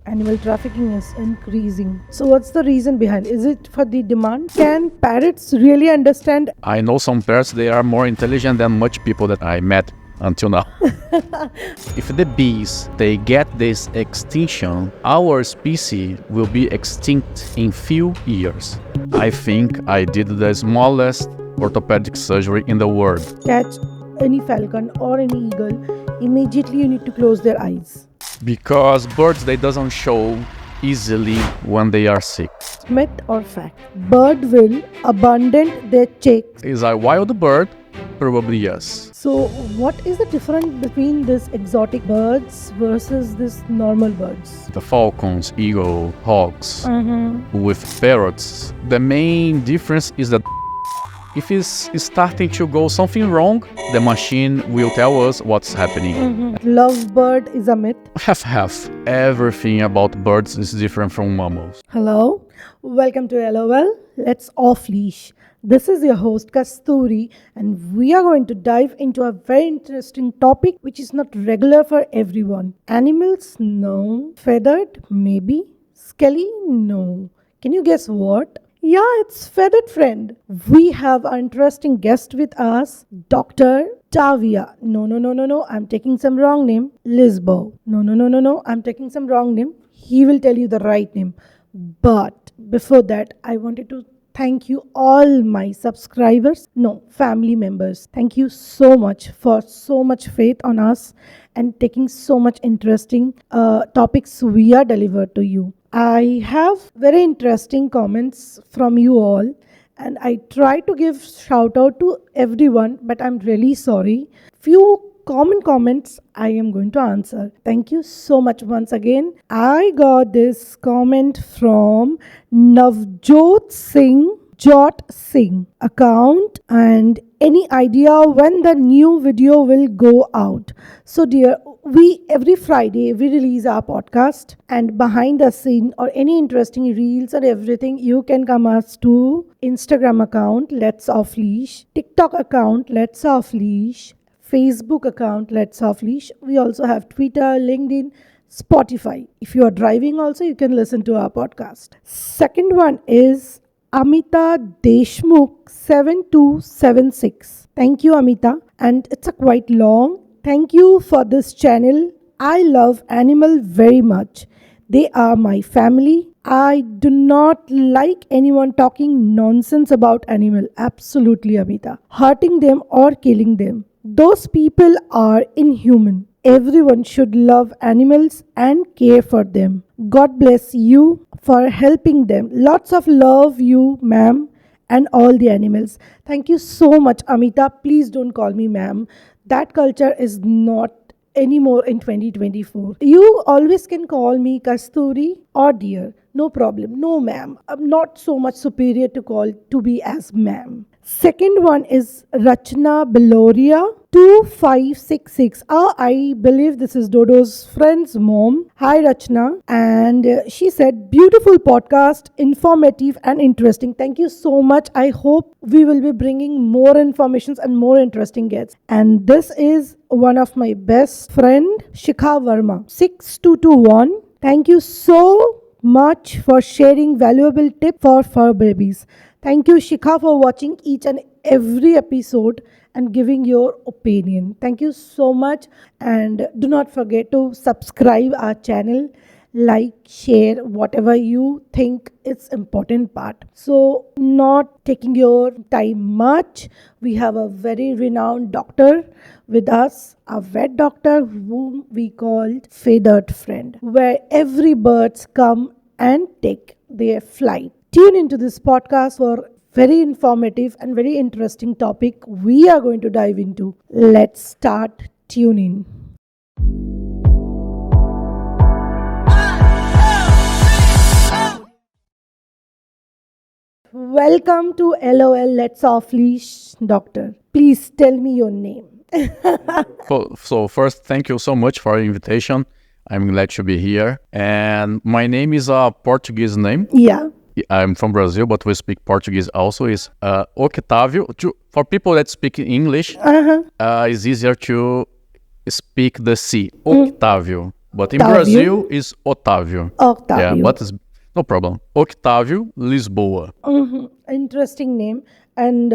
animal trafficking is increasing. So what's the reason behind? Is it for the demand? Can parrots really understand? I know some parrots, they are more intelligent than much people that I met until now. If the bees, they get this extinction, our species will be extinct in few years. I think I did the smallest orthopedic surgery in the world. Catch any falcon or any eagle, immediately you need to close their eyes. Because birds, they doesn't show easily when they are sick. Myth or fact? Bird will abandon their chicks. Is a wild bird? Probably yes. So what is the difference between these exotic birds versus these normal birds? The falcons, eagle, hawks, with parrots. The main difference is that if it's starting to go something wrong, the machine will tell us what's happening. Lovebird is a myth. Half. Everything about birds is different from mammals. Hello, welcome to LOL. Let's Off Leash. This is your host Kasturi, and we are going to dive into a very interesting topic which is not regular for everyone. Animals? No. Feathered? Maybe. Skelly? No. Can you guess what? Yeah, it's feathered friend. We have an interesting guest with us, Dr.Octavia. No. I'm taking some wrong name. Lisboa. No. I'm taking some wrong name. He will tell you the right name. But before that, I wanted to thank you all my subscribers, family members. Thank you so much for so much faith on us and taking so much interesting topics we are delivered to you. I have very interesting comments from you all, and I try to give shout out to everyone, but I'm really sorry. Few common comments I am going to answer. Thank you so much once again. I got this comment from Navjot Singh account, and any idea when the new video will go out? So dear, we every Friday we release our podcast, and behind the scene or any interesting reels or everything, you can come us to Instagram account Let's Off Leash, TikTok account Let's Off Leash, Facebook account Let's Off Leash. We also have Twitter, LinkedIn, Spotify. If you are driving also, you can listen to our podcast. Second one is Amita Deshmukh 7276. Thank you, Amita. And it's a quite long. Thank you for this channel. I love animal very much. They are my family. I do not like anyone talking nonsense about animal. Absolutely, Amita. Hurting them or killing them. Those people are inhuman. Everyone should love animals and care for them. God bless you for helping them. Lots of love, you, ma'am, and all the animals. Thank you so much, Amita. Please don't call me ma'am. That culture is not anymore in 2024. You always can call me Kasturi or dear. No problem. No, ma'am. I'm not so much superior to be as ma'am. Second one is Rachna Beloria 2566. I believe this is Dodo's friend's mom. Hi Rachna. And she said, beautiful podcast, informative and interesting. Thank you so much. I hope we will be bringing more informations and more interesting guests. And this is one of my best friend, Shikha Verma 6221. Thank you so much for sharing valuable tip for fur babies. Thank you, Shikha, for watching each and every episode and giving your opinion. Thank you so much. And do not forget to subscribe our channel, like, share, whatever you think is important part. So, not taking your time much, we have a very renowned doctor with us, a vet doctor whom we called Feathered Friend, where every birds come and take their flight. Tune into this podcast for very informative and very interesting topic we are going to dive into. Let's start tuning. Welcome to LOL Let's Off Leash, Doctor. Please tell me your name. So first, thank you so much for the invitation. I'm glad to be here. And my name is a Portuguese name. Yeah. I'm from Brazil, but we speak Portuguese also. Is Octavio. For people that speak English, it's easier to speak the C. Octavio. But in Octavio. Brazil, it's Octavio. Octavio. Yeah, but it's no problem. Octavio Lisboa. Interesting name. And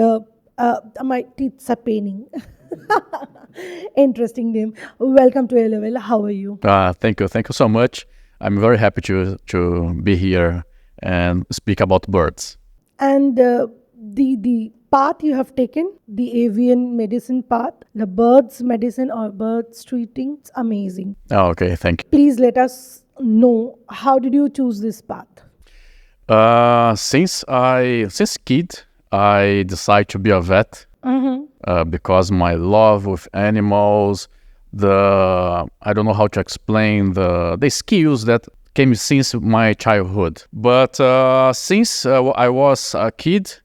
my teeth are paining. Interesting name. Welcome to LOL. How are you? Thank you so much. I'm very happy to be here and speak about birds. And the path you have taken, the avian medicine path, the birds medicine or birds treating, it's amazing. Okay, thank you. Please let us know, how did you choose this path? Since kid, I decided to be a vet because my love with animals, I don't know how to explain the skills that came since my childhood. But since I was a kid,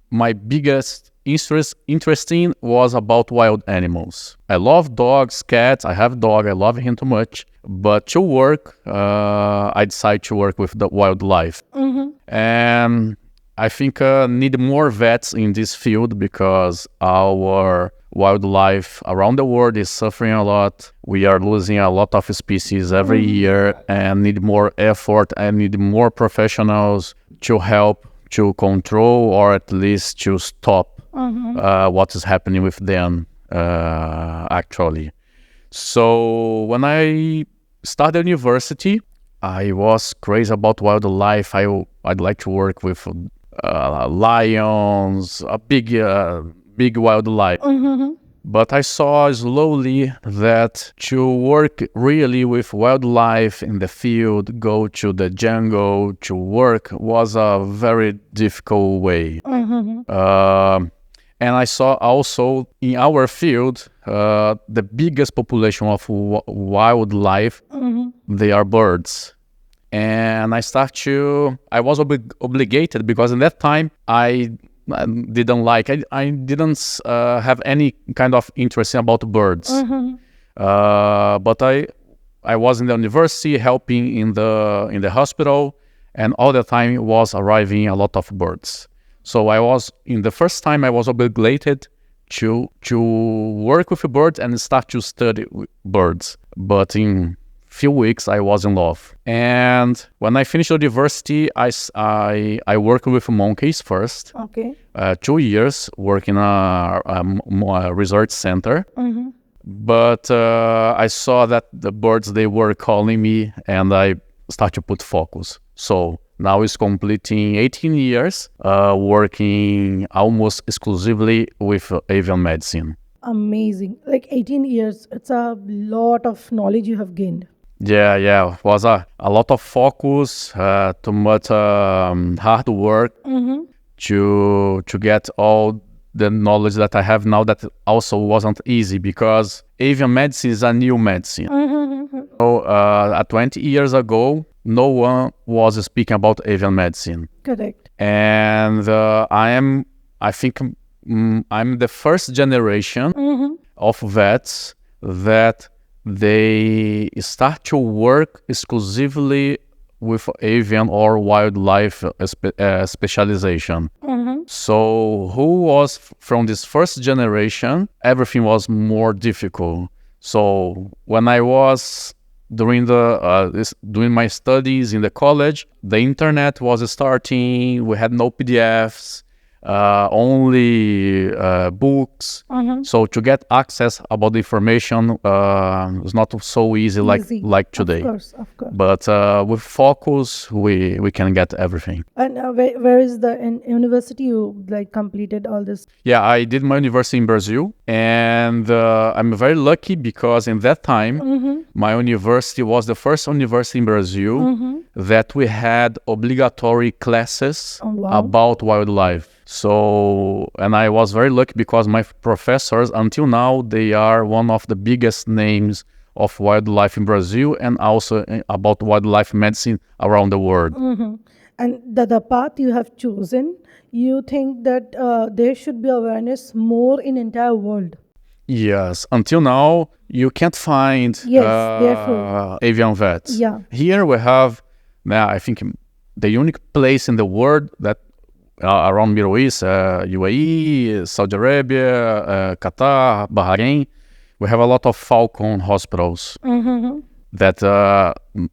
my biggest interesting was about wild animals. I love dogs, cats. I have a dog. I love him too much. But to work, I decided to work with the wildlife. And I think need more vets in this field because our wildlife around the world is suffering a lot. We are losing a lot of species every year and need more effort and need more professionals to help to control or at least to stop what is happening with them actually. So when I started university, I was crazy about wildlife. I'd like to work with lions, a big wildlife. But I saw slowly that to work really with wildlife in the field, go to the jungle to work was a very difficult way. And I saw also in our field, the biggest population of wildlife, they are birds. And I was obligated because in that time I didn't have any kind of interest about birds. But I was in the university helping in the hospital, and all the time was arriving a lot of birds. So the first time I was obligated to work with birds and start to study birds. But in few weeks I was in love. And when I finished university, I worked with monkeys first. Okay. 2 years working a research center. But I saw that the birds, they were calling me, and I started to put focus. So now it's completing 18 years working almost exclusively with avian medicine. Amazing. Like 18 years, it's a lot of knowledge you have gained. Yeah, it was a lot of focus, too much hard work to get all the knowledge that I have now. That also wasn't easy because avian medicine is a new medicine. So 20 years ago, no one was speaking about avian medicine. Correct. And I think I'm the first generation of vets that they start to work exclusively with avian or wildlife specialization. So who was from this first generation, everything was more difficult. So when I was doing my studies in the college, the internet was starting. We had no PDFs, only books. So to get access about the information was not so easy like today. Of course. But with focus, we can get everything. And where is the university you completed all this? Yeah, I did my university in Brazil, and I'm very lucky because in that time, my university was the first university in Brazil that we had obligatory classes about wildlife. So, and I was very lucky because my professors, until now, they are one of the biggest names of wildlife in Brazil and also about wildlife medicine around the world. And the path you have chosen, you think that there should be awareness more in entire world? Yes, until now, you can't find avian vets. Yeah. Here we have, I think, the unique place in the world that around Middle East, UAE, Saudi Arabia, Qatar, Bahrain, we have a lot of Falcon hospitals that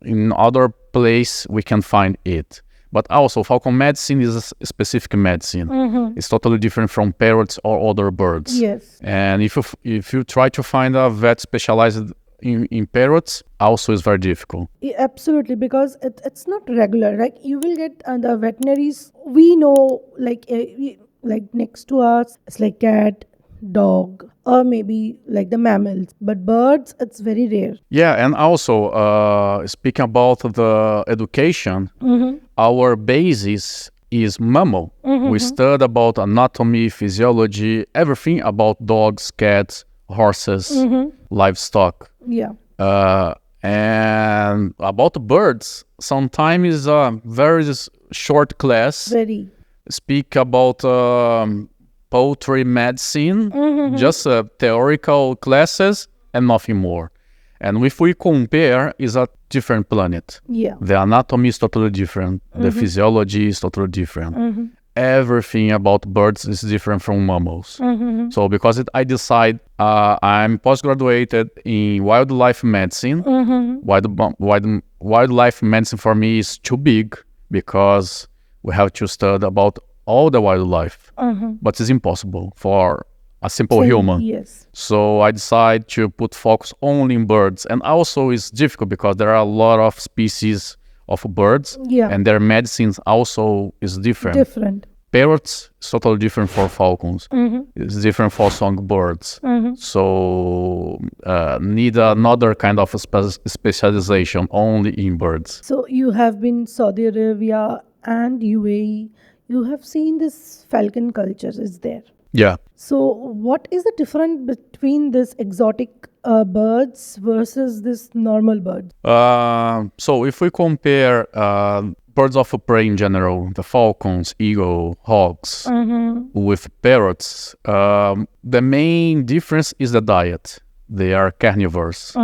in other place we can find it. But also, falcon medicine is a specific medicine. It's totally different from parrots or other birds. Yes. And if you try to find a vet specialized in parrots, also is very difficult. Absolutely, because it's not regular. Like you will get the veterinaries we know, like next to us, it's like cat, dog, or maybe like the mammals. But birds, it's very rare. Yeah, and also speaking about the education, our basis is mammal. We study about anatomy, physiology, everything about dogs, cats, horses, livestock. Yeah. And about birds, sometimes is a very short class. Very. Speak about poultry medicine, just theoretical classes and nothing more. And if we compare, is a different planet. Yeah. The anatomy is totally different. The physiology is totally different. Everything about birds is different from mammals. So because I decide I'm postgraduated in wildlife medicine. Wildlife medicine for me is too big because we have to study about all the wildlife, but it's impossible for a simple human. Yes. So I decide to put focus only in birds, and also it's difficult because there are a lot of species of birds, and their medicines also is different. Parrots is totally different for falcons. It's different for songbirds. So need another kind of specialization only in birds. So you have been Saudi Arabia and UAE. You have seen this falcon culture is there. Yeah. So what is the difference between this exotic birds versus this normal birds? So if we compare birds of prey in general, the falcons, eagle, hawks, with parrots, the main difference is the diet. They are carnivores.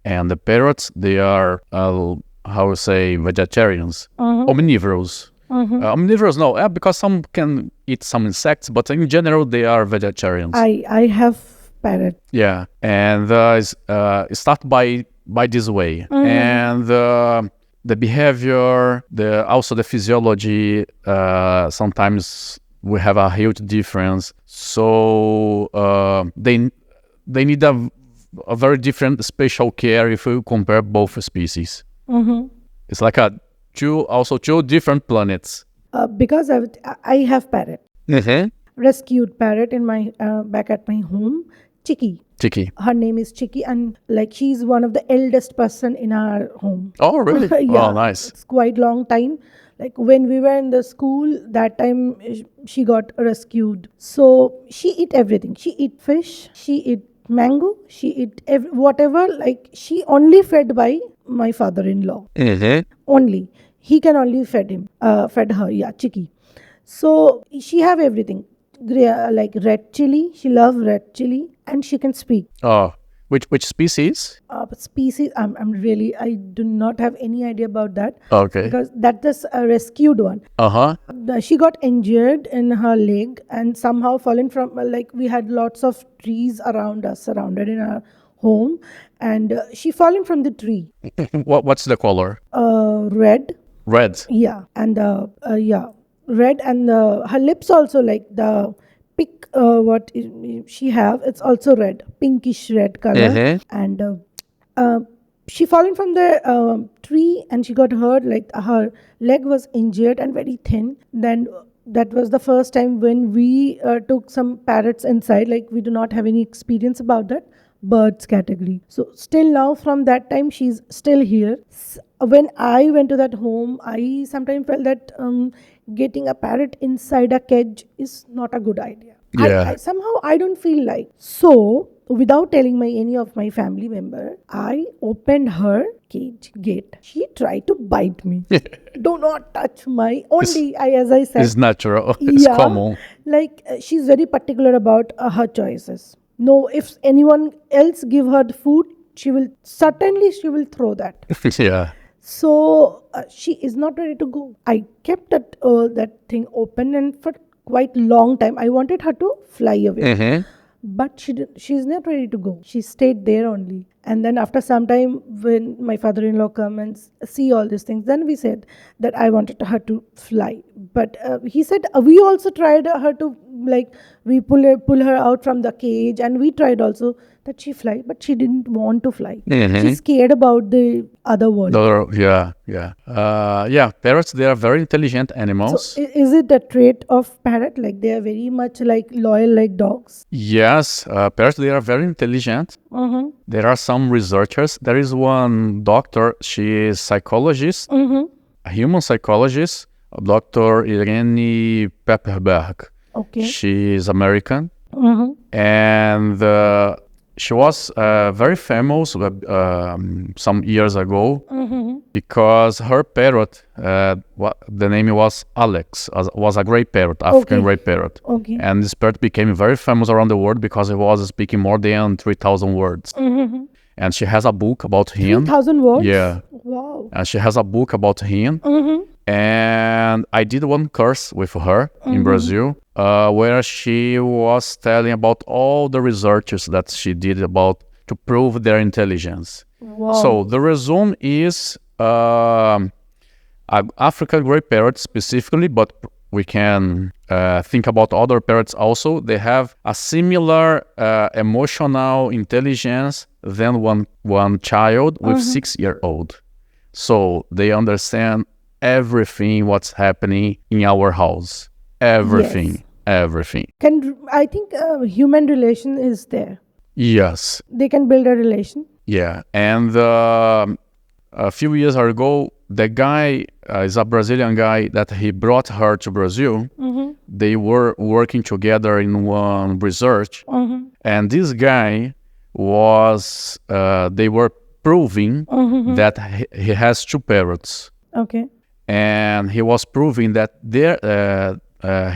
And the parrots, they are, how to say, vegetarians, omnivorous. Omnivorous, no, because some can eat some insects, but in general, they are vegetarians. I have parrot. Yeah, and it starts by this way. And the behavior, also the physiology, sometimes we have a huge difference. So they need a very different special care if we compare both species. It's like two different planets. Because I have parrot. Rescued parrot in my back at my home. Chicky. Her name is Chicky, and like she's one of the eldest person in our home. Oh, really? Yeah, Oh, nice. It's quite long time. Like when we were in the school, that time she got rescued. So she eat everything. She eat fish. She eat mango. She eat whatever. Like she only fed by my father-in-law. Only he can only fed her. Yeah, Chicky. So she have everything. Like red chili. She love red chili, and she can speak. Oh, which species? Species, I do not have any idea about that. Okay. Because that is a rescued one. She got injured in her leg and somehow fallen from, like we had lots of trees around us, surrounded in our home, and she fallen from the tree. What's the color? Red. Red. Yeah, and red, and her lips also like the pick. What she have, it's also red, pinkish red color, and she fallen from the tree and she got hurt. Like her leg was injured and very thin. Then that was the first time when we took some parrots inside. Like we do not have any experience about that birds category. So still now from that time she's still here. When I went to that home, I sometimes felt that getting a parrot inside a cage is not a good idea. Yeah. Somehow I don't feel like. So without telling any of my family member, I opened her cage gate. She tried to bite me. Do not touch my only. As I said, it's natural. It's common. Like she's very particular about her choices. No, if anyone else give her the food, she will throw that. Yeah. So she is not ready to go. I kept that thing open, and for quite long time I wanted her to fly away. But she's not ready to go. She stayed there only. And then after some time, when my father-in-law come and see all these things, then we said that I wanted her to fly. But he said we also tried her to, like, we pull her out from the cage, and we tried also that she fly, but she didn't want to fly. She's scared about the other world. Parrots, they are very intelligent animals. So is it a trait of parrot? Like they are very much like loyal like dogs? Yes, parrots, they are very intelligent. There are some researchers. There is one doctor, she is psychologist, a human psychologist, Dr. Irene Pepperberg. Okay. She is American. And she was very famous some years ago because her parrot, the name was Alex, was a gray parrot, African gray parrot. Okay. And this parrot became very famous around the world because it was speaking more than 3,000 words. And she has a book about him. 3,000 words? Yeah. Wow. And she has a book about him. And I did one course with her in Brazil, where she was telling about all the researches that she did about to prove their intelligence. Wow. So the resume is African gray parrot specifically, but we can think about other parrots also. They have a similar emotional intelligence than one child with 6-year-old. So they understand everything what's happening in our house. Everything. I think human relation is there. Yes. They can build a relation. Yeah. And a few years ago, the guy is a Brazilian guy that he brought her to Brazil. They were working together in one research. And this guy was, they were proving that he has 2 parrots. Okay. And he was proving that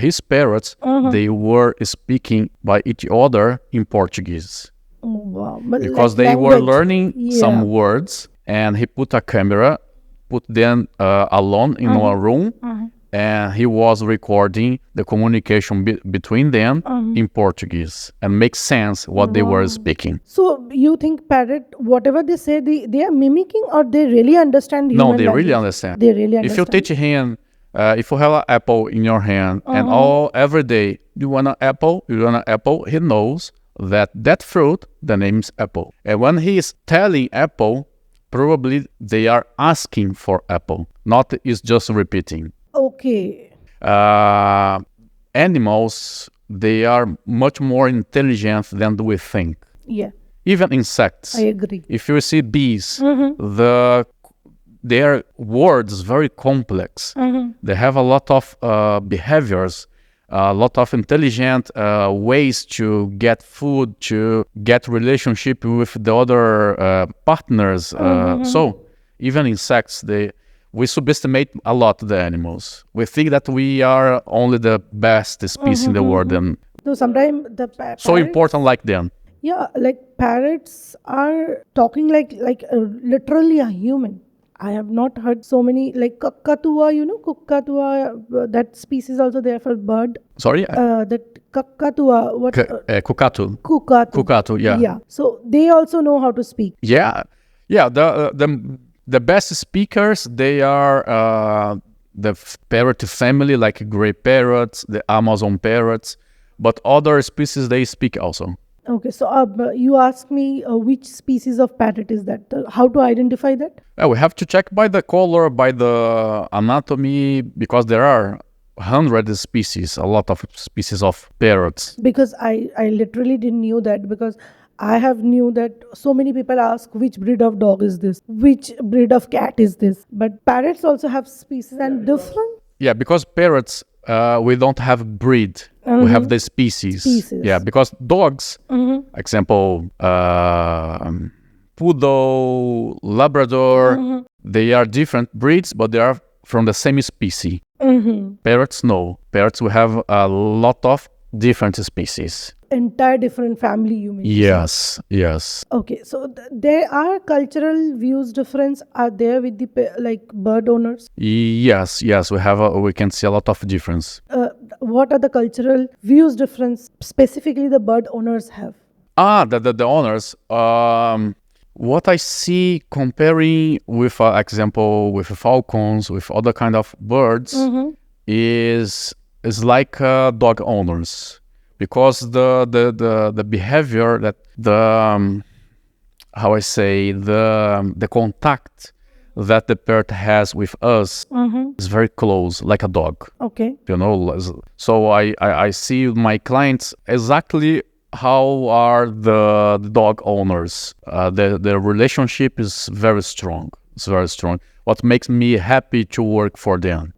his parrots, they were speaking by each other in Portuguese. Oh, wow. But because like they were language. learning some words, and he put a camera, put them alone in one room, and he was recording the communication between them in Portuguese and make sense what they were speaking. So you think parrot, whatever they say, they are mimicking, or they really understand human No, they language? really understand. They really understand. If you teach him, if you have an apple in your hand and every day you want an apple, he knows that fruit, the name is apple. And when he is telling apple, probably they are asking for apple, not is just repeating. Okay. Animals, they are much more intelligent than we think. Yeah. Even insects. I agree. If you see bees, their words very complex. They have a lot of behaviors, a lot of intelligent ways to get food, to get relationship with the other partners. So even insects, we subestimate a lot the animals. We think that we are only the best species in the world, and So sometimes the parrots, so important like them. Yeah, like parrots are talking like literally a human. I have not heard so many, like kakatua, kakatua, that species also there for bird. Sorry? That kakatua, what? Kukatu. Kukatu. Yeah. Yeah. So they also know how to speak. Yeah. The best speakers, they are the parrot family, like gray parrots, the Amazon parrots, but other species, they speak also. Okay, so you asked me which species of parrot is that? How to identify that? We have to check by the color, by the anatomy, because there are hundreds species, a lot of species of parrots. Because I literally didn't knew that, because I have knew that so many people ask which breed of dog is this, which breed of cat is this. But parrots also have species and different. Yeah, because parrots, we don't have breed. We have the species. Yeah, because dogs, example, poodle, Labrador, they are different breeds, but they are from the same species. Parrots, no. Parrots, we have a lot of different species. Entire different family, you mean? Yes. Okay, so there are cultural views difference are there with the bird owners? Yes, we can see a lot of difference. What are the cultural views difference specifically the bird owners have? The owners, What I see comparing with, example, with falcons, with other kind of birds, is like dog owners, because the behavior that how I say the contact that the parrot has with us is very close, like a dog. Okay. So I see my clients exactly how are the dog owners. The relationship is very strong. It's very strong. What makes me happy to work for them.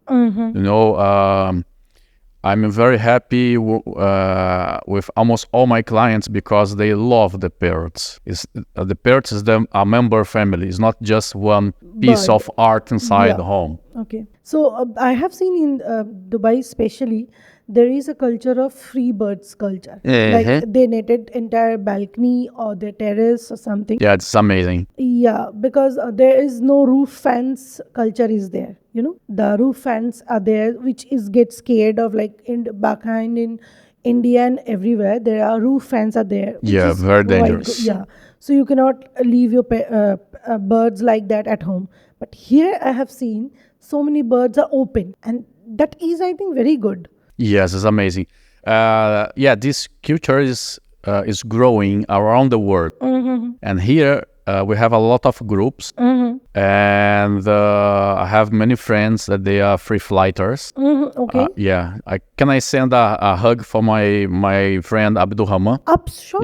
I'm very happy with almost all my clients because they love the parrots. The parrots is a member family. It's not just one piece of art inside the home. Okay. So I have seen in Dubai especially, there is a culture of free birds culture. Like they netted entire balcony or their terrace or something. Yeah, it's amazing. Yeah, because there is no roof fence culture is there. The roof fence are there, which is get scared of, like behind in India and everywhere. There are roof fence are there. Yeah, very dangerous. Yeah, so you cannot leave your birds like that at home. But here I have seen so many birds are open, and that is, I think, very good. Yes, it's amazing. This culture is growing around the world, and here we have a lot of groups, and I have many friends that they are free flighters. Okay. Can I send a hug for my friend Abdulrahman? Sure,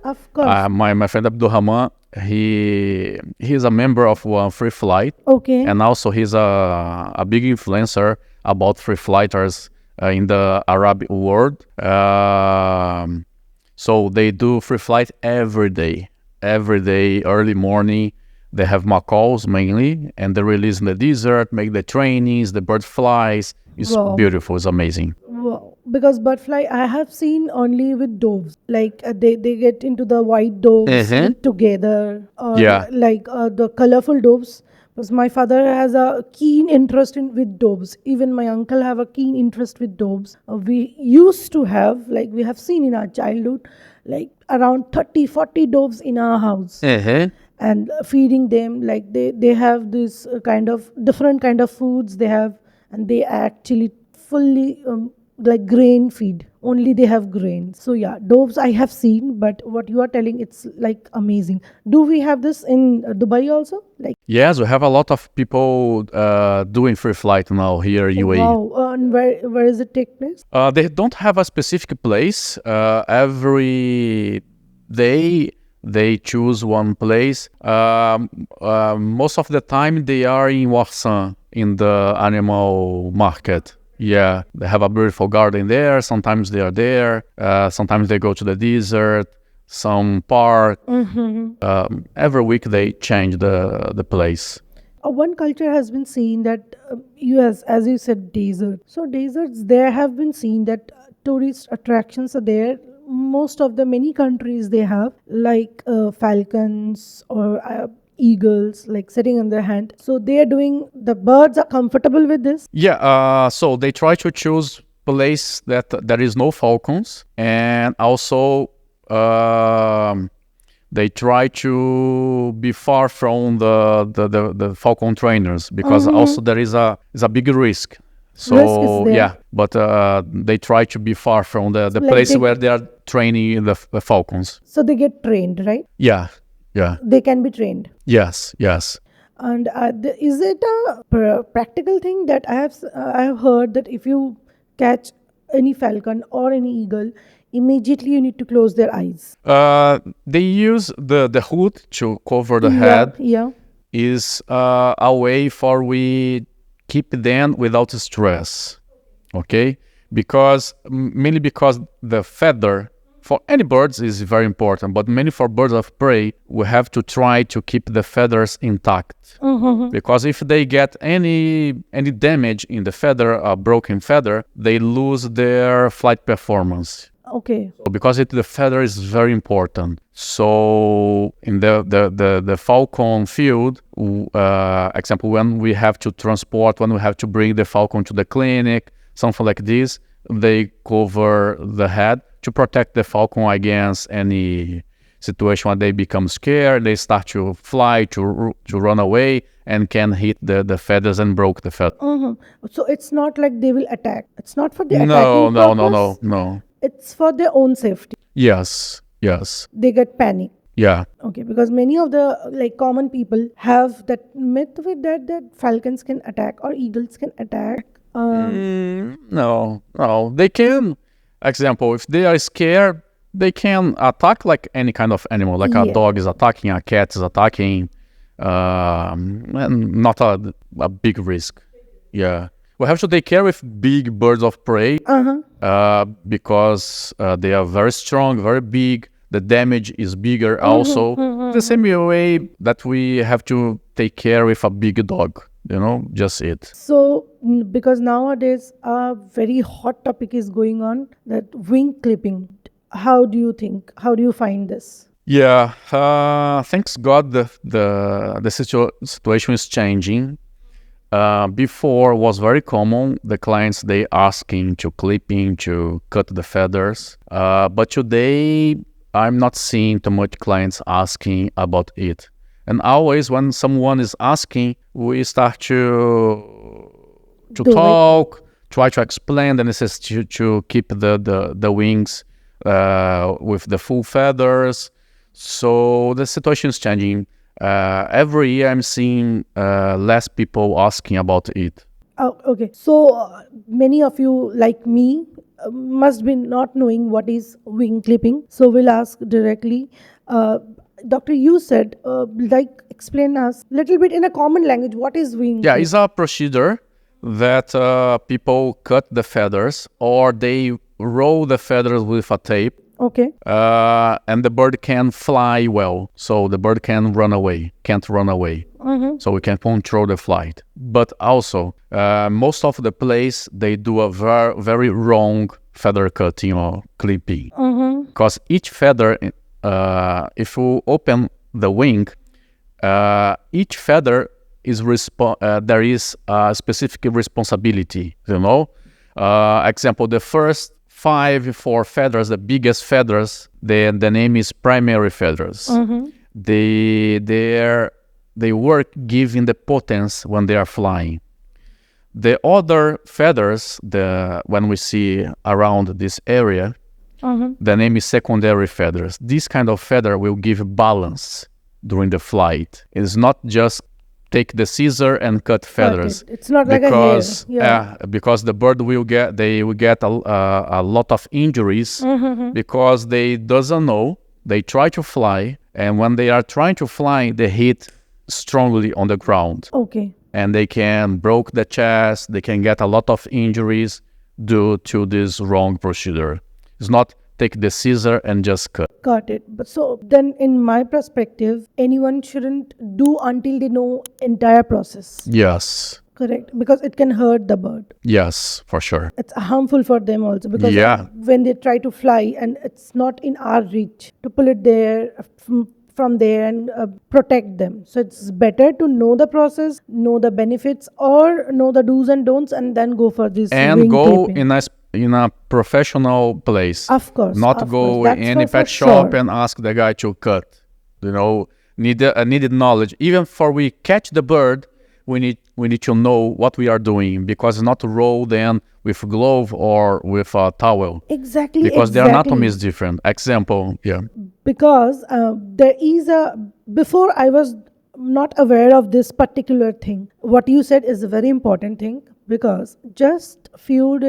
of course. My friend Abdulrahman, he's a member of one free flight. Okay. And also he's a big influencer about free flighters in the Arab world. So they do free flight every day, early morning. They have mock calls mainly, and they release in the desert, make the trainings, the bird flies. It's beautiful, it's amazing. Wow. Because bird fly I have seen only with doves. Like they get into the white doves together, or like the colorful doves. Because my father has a keen interest with doves. Even my uncle have a keen interest with doves. We used to have, like we have seen in our childhood, like around 30-40 doves in our house. And feeding them, like they have this kind of different kind of foods they have, and they actually fully like grain feed. Only they have grain. So yeah, doves I have seen, but what you are telling, it's like amazing. Do we have this in Dubai also? Like, yes, we have a lot of people doing free flight now here in UAE. Wow. And where is it take place? They don't have a specific place. Every day they choose one place. Most of the time they are in Warsan, in the animal market. Yeah, they have a beautiful garden there. Sometimes they are there. Sometimes they go to the desert, some park. Every week they change the place. One culture has been seen that US, as you said, desert. So deserts, there have been seen that tourist attractions are there. Most of the many countries they have, like falcons or eagles, like sitting on their hand. So they are doing, the birds are comfortable with this. Yeah, so they try to choose place that there is no falcons, and also they try to be far from the falcon trainers, because also there is a big risk. So but they try to be far from the like place where they are training the falcons. So they get trained, right? Yeah. They can be trained. Yes. And is it a practical thing that I have heard that if you catch any falcon or any eagle, immediately you need to close their eyes? They use the hood to cover the head. Yeah. Is a way for we keep them without stress. Okay? Mainly because the feather for any birds is very important, but mainly for birds of prey, we have to try to keep the feathers intact. Because if they get any damage in the feather, a broken feather, they lose their flight performance. Okay. Because the feather is very important. So in the falcon field, example, when we have to transport, when we have to bring the falcon to the clinic, something like this, they cover the head to protect the falcon against any situation where they become scared, they start to fly, to run away, and can hit the feathers and broke the feather. So it's not like they will attack. It's not for the No, attacking no, no, purpose. no, no. It's for their own safety. Yes, yes, They get panic. yeah. Okay, because many of the like common people have that myth with that falcons can attack or eagles can attack. No, no. They can, example, if they are scared, they can attack like any kind of animal, like a Yeah. dog is attacking, a cat is attacking, and not a big risk. Yeah. We have to take care with big birds of prey because they are very strong, very big. The damage is bigger also. The same way that we have to take care with a big dog, just it. So because nowadays a very hot topic is going on, that wing clipping. How do you think? How do you find this? Yeah, thanks God the situation is changing. Before was very common, the clients, they asking to clipping, to cut the feathers. But today, I'm not seeing too much clients asking about it. And always when someone is asking, we start to Do it. talk, try to explain the necessity to keep the wings with the full feathers. So the situation is changing. Every year I'm seeing less people asking about it. Oh, okay. So many of you, like me, must be not knowing what is wing clipping. So we'll ask directly. Doctor, you said, explain us little bit in a common language. What is wing? Yeah, it's a procedure that people cut the feathers or they roll the feathers with a tape. Okay. And the bird can fly well, so the bird can't run away. So we can control the flight. But also, most of the place, they do a very wrong feather cutting or clipping. Because each feather, if you open the wing, each feather is there is a specific responsibility, example, the first 4 feathers, the biggest feathers, the name is primary feathers. They work giving the potence when they are flying. The other feathers, when we see around this area, the name is secondary feathers. This kind of feather will give balance during the flight. It's not just take the scissor and cut feathers. It's not like a hair. Yeah. Because the bird will get a lot of injuries because they doesn't know. They try to fly, and when they are trying to fly, they hit strongly on the ground. Okay. And they can broke the chest. They can get a lot of injuries due to this wrong procedure. It's not take the scissor and just cut. Got it. But so then, in my perspective, anyone shouldn't do until they know entire process. Yes. Correct, because it can hurt the bird. Yes, for sure. It's harmful for them also, because when they try to fly and it's not in our reach to pull it there from there and protect them. So it's better to know the process, know the benefits, or know the do's and don'ts, and then go for this and wing go clipping. in a professional place. Of course. Not go That's in any for pet shop sure. and ask the guy to cut. Needed knowledge. Even for we catch the bird, we need to know what we are doing, because it's not to roll them with a glove or with a towel. Exactly. Because the anatomy is different. Example, yeah. Because there is before I was not aware of this particular thing. What you said is a very important thing, because just few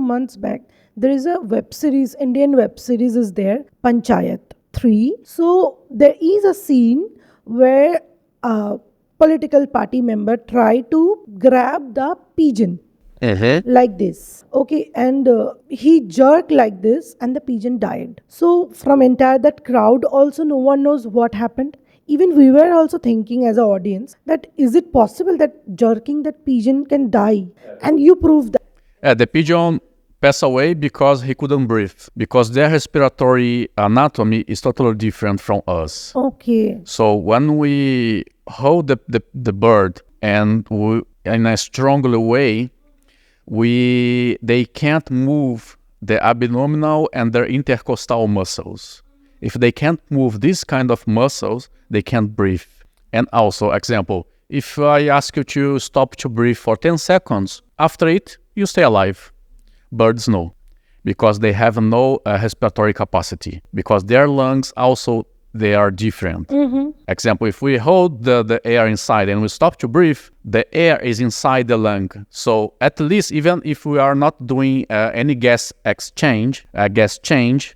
months back, there is a web series, Indian web series is there, Panchayat 3. So there is a scene where a political party member tried to grab the pigeon. Like this, okay, and he jerked like this, and the pigeon died. So from entire that crowd also, no one knows what happened. Even we were also thinking as an audience that is it possible that jerking that pigeon can die, and you proved that. The pigeon passed away because he couldn't breathe, because their respiratory anatomy is totally different from us. Okay. So when we hold the bird and in a strong way, they can't move the abdominal and their intercostal muscles. If they can't move this kind of muscles, they can't breathe. And also, example, if I ask you to stop to breathe for 10 seconds, after it, you stay alive. Birds no, because they have no respiratory capacity, because their lungs also, they are different. Example, if we hold the air inside and we stop to breathe, the air is inside the lung. So at least, even if we are not doing any gas change, the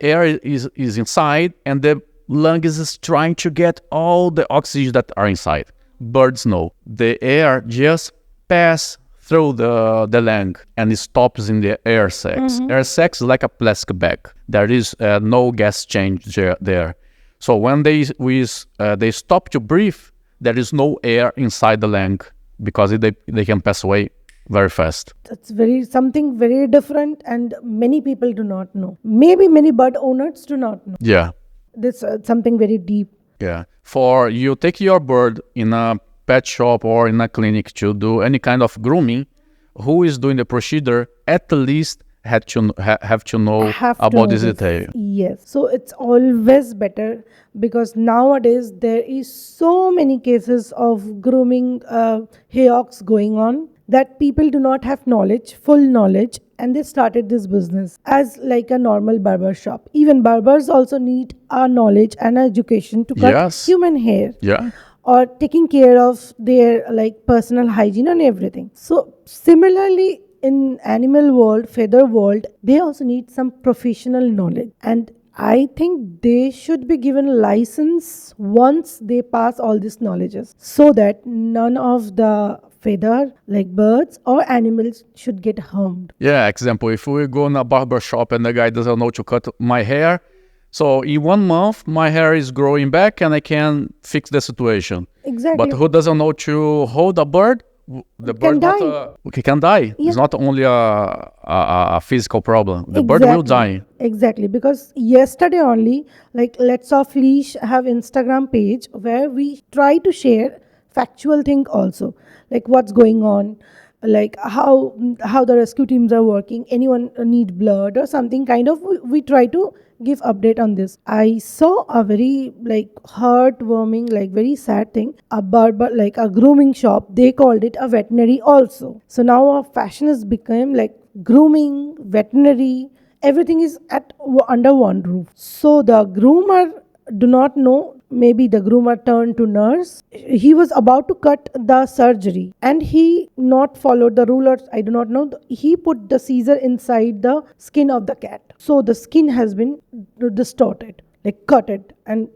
air is inside, and the lung is trying to get all the oxygen that are inside. Birds no. The air just pass through the lung and it stops in the air sacs. Air sacs is like a plastic bag. There is no gas change there. So when they stop to breathe, there is no air inside the lung, because they can pass away very fast. That's something very different, and many people do not know. Maybe many bird owners do not know. Yeah. This something very deep. Yeah. For you take your bird in a pet shop or in a clinic to do any kind of grooming, who is doing the procedure at least have to know about this detail. Yes. So it's always better, because nowadays there is so many cases of grooming hayocks going on, that people do not have full knowledge, and they started this business as like a normal barber shop. Even barbers also need our knowledge and education to cut human hair. Yeah. Or taking care of their like personal hygiene and everything. So similarly, in animal world, feather world, they also need some professional knowledge, and I think they should be given license once they pass all these knowledges, so that none of the feather like birds or animals should get harmed. Yeah, example, if we go in a barber shop and the guy doesn't know to cut my hair, so in 1 month my hair is growing back and I can fix the situation. Exactly. But who doesn't know to hold a bird? The bird can die. Yeah. It's not only a physical problem. The bird will die. Exactly, because yesterday only, like Let's Off Leash have Instagram page where we try to share factual thing also, like what's going on, like how the rescue teams are working, anyone need blood or something kind of. We try to give update on this. I saw a very like heartwarming, like very sad thing about, but like a grooming shop, they called it a veterinary also. So now our fashion has become like grooming, veterinary, everything is under one roof. So the groomer do not know, maybe the groomer turned to nurse. He was about to cut the surgery and he not followed the rule, or I do not know. He put the scissor inside the skin of the cat. So the skin has been distorted, like cut it, and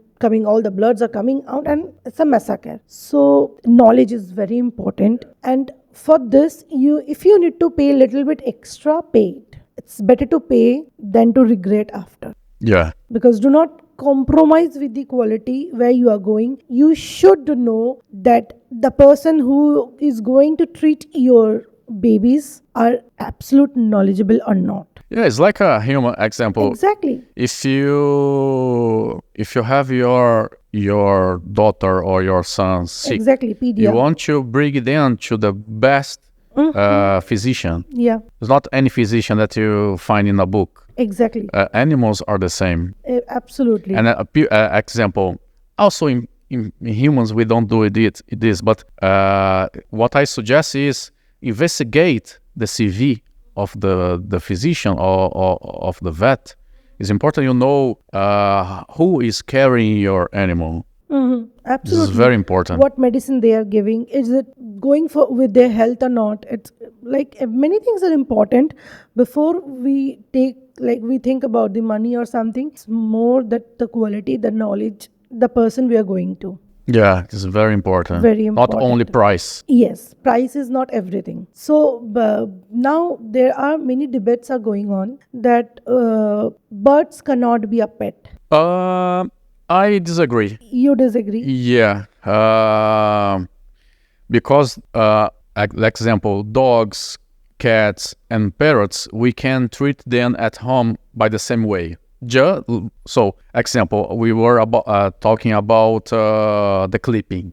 all the bloods are coming out, and it's a massacre. So knowledge is very important, and for this, if you need to pay a little bit extra, pay it. It's better to pay than to regret after. Yeah. Because do not compromise with the quality where you are going. You should know that the person who is going to treat your babies are absolute knowledgeable or not. Yeah, it's like a human example. Exactly. If you have your daughter or your son sick, exactly, pedia, you want to bring them to the best physician. Yeah. It's not any physician that you find in a book. Exactly. Animals are the same. Absolutely. And example, also in humans we don't do this, but what I suggest is investigate the CV of the physician or of the vet. It's important you know who is carrying your animal. Absolutely. This is very important. What medicine they are giving, is it going with their health or not? It's like many things are important before we think about the money or something. It's more that the quality, the knowledge, the person we are going to. Yeah, it's very important. Very important. Not only price. Yes, price is not everything. So now there are many debates are going on that birds cannot be a pet. I disagree. You disagree? Yeah. Because, example, dogs, cats, and parrots, we can treat them at home by the same way. So, example, we were talking about the clipping.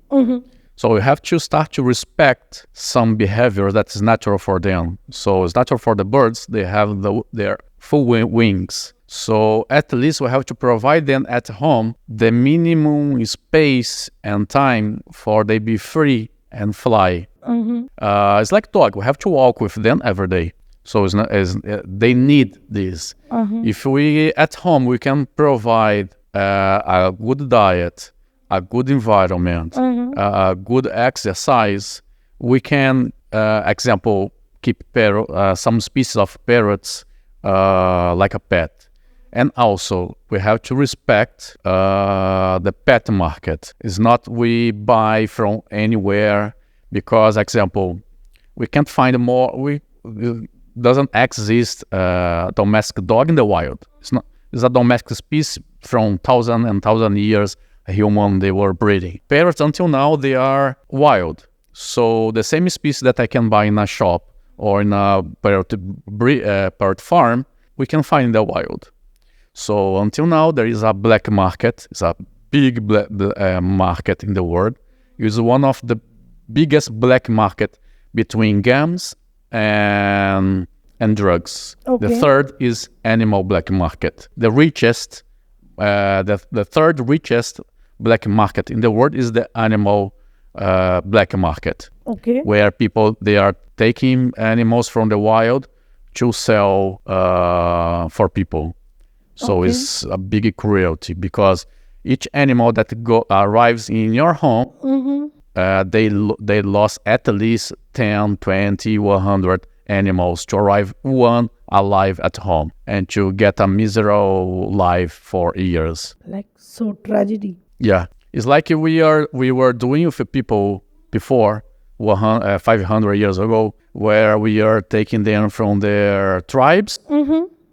So we have to start to respect some behavior that is natural for them. So it's natural for the birds; they have their full wings. So at least we have to provide them at home the minimum space and time for they be free and fly. It's like dog. We have to walk with them every day. So it's not as they need this. If we at home we can provide a good diet, a good environment, a good exercise, we can, example, keep some species of parrots like a pet. And also, we have to respect the pet market. It's not we buy from anywhere because, example, we can't find more. Doesn't exist domestic dog in the wild. It's a domestic species from thousand years. Human they were breeding. Parrots until now they are wild. So the same species that I can buy in a shop or in a parrot farm, we can find in the wild. So until now, there is a black market. It's a big market in the world. It's one of the biggest black market between games and drugs. Okay. The third is animal black market. The richest, the third richest black market in the world is the animal black market. Okay. Where people, they are taking animals from the wild to sell for people. So it's a big cruelty because each animal that arrives in your home, they lost at least 10, 20, 100 animals to arrive one alive at home and to get a miserable life for years. Like so tragedy. Yeah, it's like we were doing with people before 500 years ago, where we are taking them from their tribes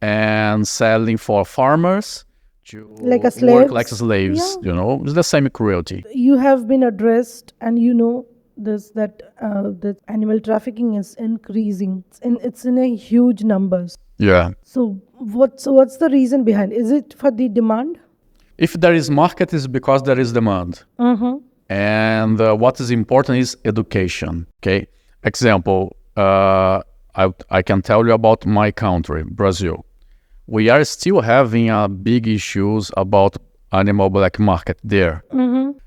and selling for farmers to Like a work slaves. like slaves. Yeah. You know, it's the same cruelty. You have been addressed, and you know this that the animal trafficking is increasing. It's in a huge numbers. Yeah. So what's the reason behind? Is it for the demand? If there is market, it's because there is demand. And what is important is education. Okay. Example, I can tell you about my country, Brazil. We are still having big issues about animal black market there.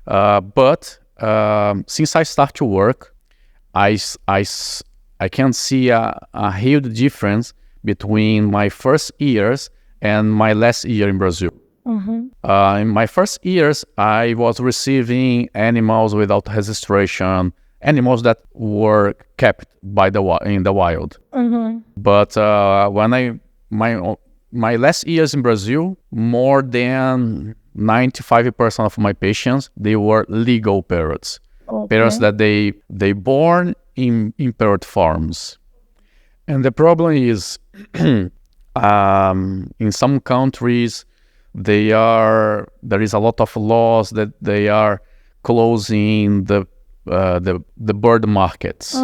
But since I start to work, I can see a huge difference between my first years and my last year in Brazil. In my first years, I was receiving animals without registration, animals that were kept in the wild. But when my last years in Brazil, more than 95% of my patients, they were legal parrots. Parrots that they born in parrot farms. And the problem is, in some countries, there is a lot of laws that they are closing the bird markets.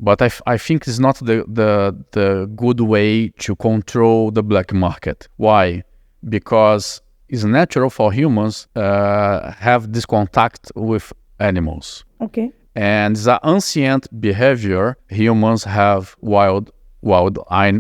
But I think it's not the good way to control the black market. Why? Because it's natural for humans have this contact with animals. Okay. And it's an ancient behavior. Humans have wild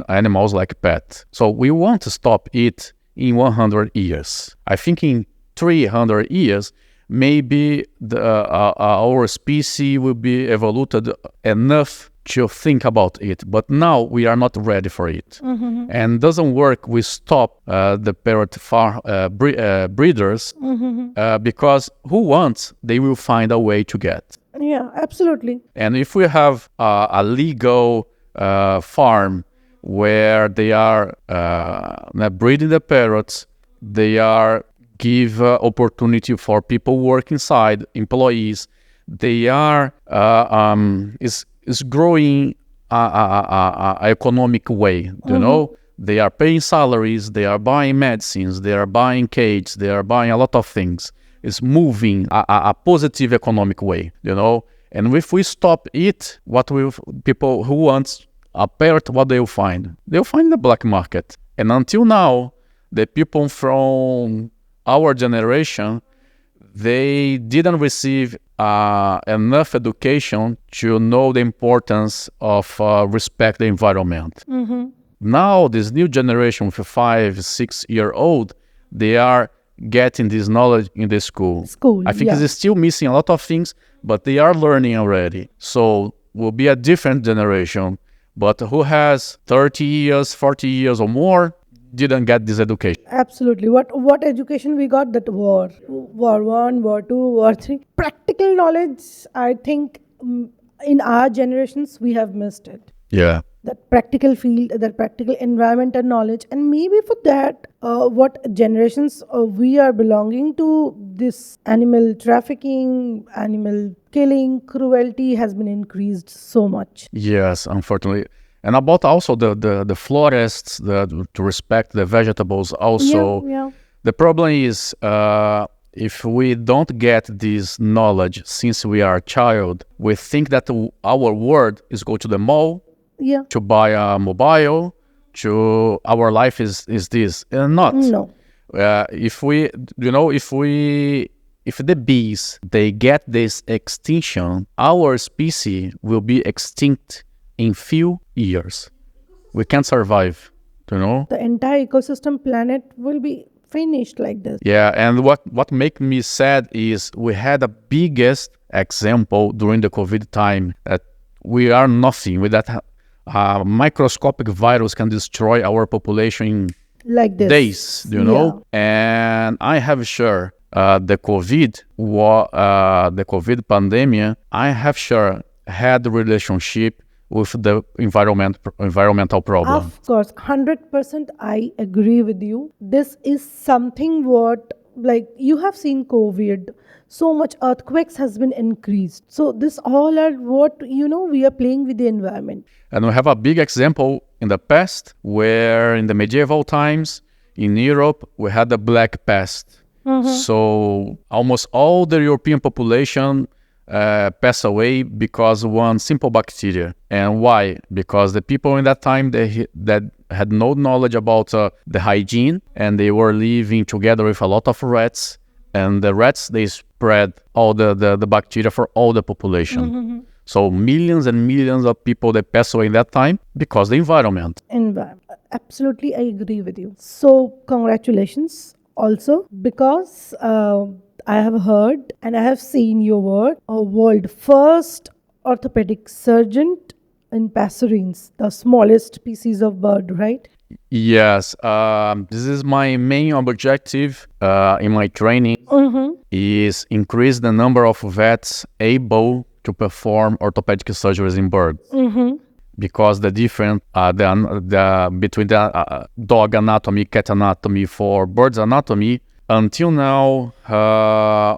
animals like pets. So we want to stop it in 100 years. I think in 300 years, maybe our species will be evolved enough to think about it. But now we are not ready for it. And doesn't work. We stop the parrot breeders because who wants, they will find a way to get. Yeah, absolutely. And if we have a legal farm where they are breeding the parrots, they are give opportunity for people work inside, employees. They are is growing a economic way. You know, they are paying salaries, they are buying medicines, they are buying cages, they are buying a lot of things. It's moving a positive economic way. You know, and if we stop it, what will people who wants a parrot, what they'll find? They'll find the black market. And until now, the people from our generation, they didn't receive enough education to know the importance of respect the environment. Now, this new generation with a 5, 6 year old, they are getting this knowledge in the school. I think it's still missing a lot of things, but they are learning already. So will be a different generation. But who has 30 years, 40 years or more didn't get this education. Absolutely. What education we got? That war 1, war 2, war 3. Practical knowledge, I think in our generations we have missed it. Yeah. That practical field, that practical environmental knowledge, and maybe for that, what generations we are belonging to, this animal trafficking, animal killing, cruelty has been increased so much. Yes, unfortunately. And about also the forests, to respect the vegetables also. Yeah. The problem is if we don't get this knowledge since we are a child, we think that our world is go to the mall, Yeah. to buy a mobile, to our life is this, and not. No. If the bees they get this extinction, our species will be extinct in few years. We can't survive, The entire ecosystem planet will be finished like this. Yeah, and what make me sad is we had a biggest example during the COVID time that we are nothing with that. Microscopic virus can destroy our population in Like this. days, And I have sure the COVID pandemic, I have sure had a relationship with the environmental problem. Of course, 100% I agree with you. This is something what, like you have seen COVID, so much earthquakes has been increased. So this all are what, we are playing with the environment. And we have a big example in the past where in the medieval times in Europe, we had the Black Pest. So almost all the European population passed away because of one simple bacteria. And why? Because the people in that time that had no knowledge about the hygiene, and they were living together with a lot of rats, and the rats, they spread all the bacteria for all the population. So millions and millions of people that passed away in that time because the environment. Absolutely, I agree with you. So congratulations also, because I have heard and I have seen your work, a world first orthopedic surgeon in passerines, the smallest species of bird, right? Yes, this is my main objective in my training, is increase the number of vets able to perform orthopedic surgeries in birds. Because the difference between the dog anatomy, cat anatomy, for birds anatomy, until now,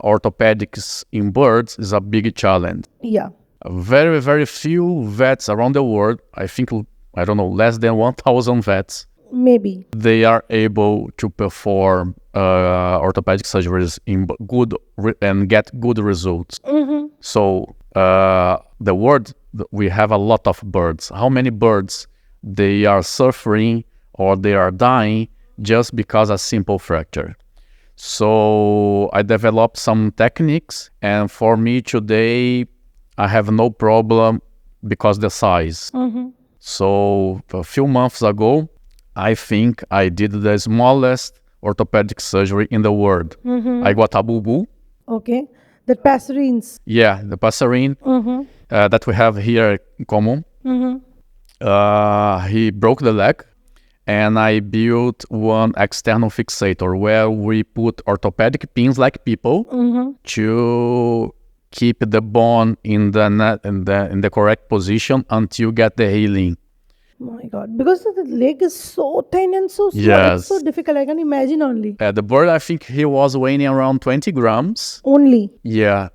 orthopedics in birds is a big challenge. Yeah. Very, very few vets around the world, I think, I don't know, less than 1,000 vets, Maybe. they are able to perform orthopedic surgeries in and get good results. So the world, we have a lot of birds. How many birds they are suffering or they are dying just because of simple fracture? So I developed some techniques, and for me today, I have no problem because the size. So a few months ago, I think I did the smallest orthopedic surgery in the world. I got a boo-boo. Okay. The passerines. Yeah, the passerine that we have here in common. He broke the leg, and I built one external fixator where we put orthopedic pins like people to keep the bone in the correct position until get the healing. My God, because the leg is so thin and so small, Yes. it's so difficult. I can imagine only. The bird, I think he was weighing around 20 grams. Only. Yeah.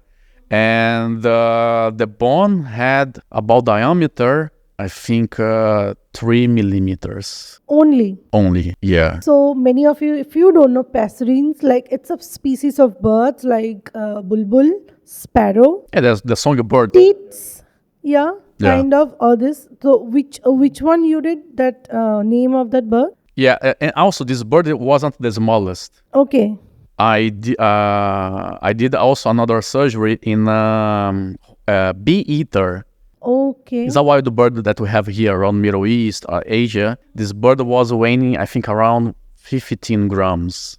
And the bone had about diameter, I think, 3 millimeters. Only. Only, yeah. So many of you, if you don't know passerines, like it's a species of birds like bulbul, sparrow, Yeah, there's the songbird. teats, yeah, Yeah. kind of all this. So which one you did that name of that bird? Yeah, and also this bird wasn't the smallest. Okay. I did also another surgery in bee eater. Okay. It's a wild bird that we have here around Middle East or Asia. This bird was weighing, I think, around 15 grams.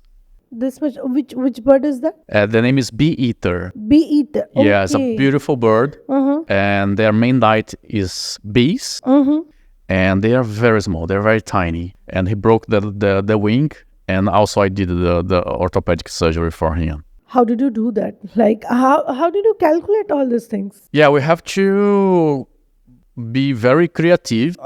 This much. Which bird is that? The name is bee eater. Bee eater. Okay. Yeah, it's a beautiful bird. And their main diet is bees. And they are very small. They're very tiny. And he broke the wing. And also I did the orthopedic surgery for him. How did you do that? Like, how did you calculate all these things? Yeah, we have to be very creative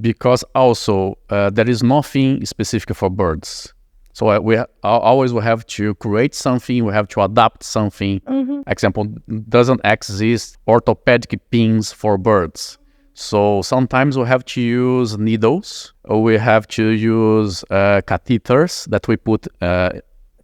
because also there is nothing specific for birds. So we always will have to create something, we have to adapt something. Example, doesn't exist orthopedic pins for birds. So sometimes we have to use needles, or we have to use catheters that we put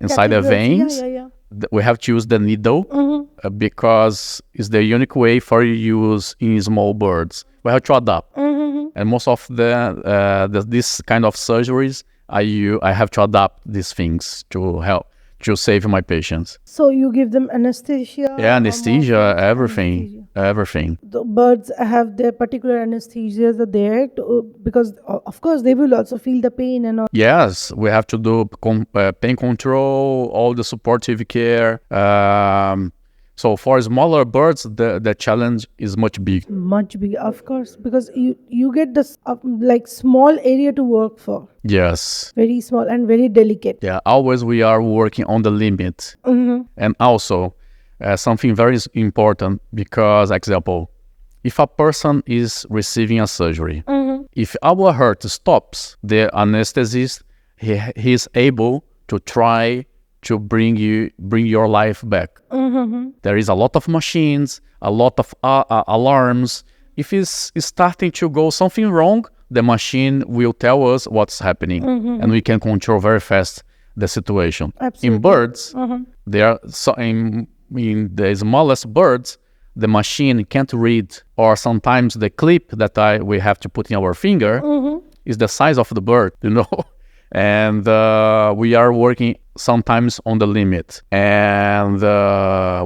inside the veins. Yeah. We have to use the needle because it's the unique way for use in small birds. We have to adapt. And most of this kind of surgeries, I have to adapt these things to help to save my patients. So you give them anesthesia? Yeah, anesthesia, everything. The birds have their particular anesthesias are there because of course they will also feel the pain and all. Yes, we have to do pain control, all the supportive care. So for smaller birds, the challenge is much bigger. Much bigger, of course, because you get this like small area to work for. Yes. Very small and very delicate. Yeah, always we are working on the limit. And also something very important because, example, if a person is receiving a surgery, if our heart stops, the anesthetist, he is able to try to bring your life back. There is a lot of machines, a lot of alarms. If it's starting to go something wrong, the machine will tell us what's happening, and we can control very fast the situation. Absolutely. In birds, they are in the smallest birds, the machine can't read, or sometimes the clip that we have to put in our finger is the size of the bird, And we are working sometimes on the limit, and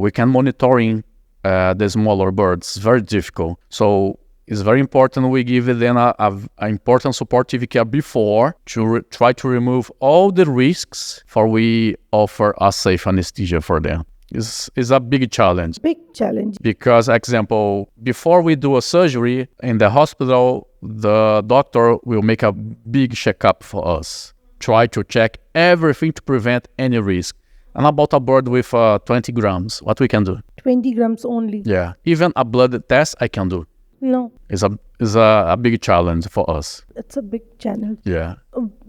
we can monitoring the smaller birds. It's very difficult. So it's very important we give them an important supportive care before to try to remove all the risks for we offer a safe anesthesia for them. It's a big challenge. Big challenge. Because, example, before we do a surgery in the hospital, the doctor will make a big checkup for us. Try to check everything to prevent any risk. And about a bird with 20 grams, what we can do? 20 grams only. Yeah. Even a blood test I can do. No. It's a big challenge for us. It's a big challenge. Yeah.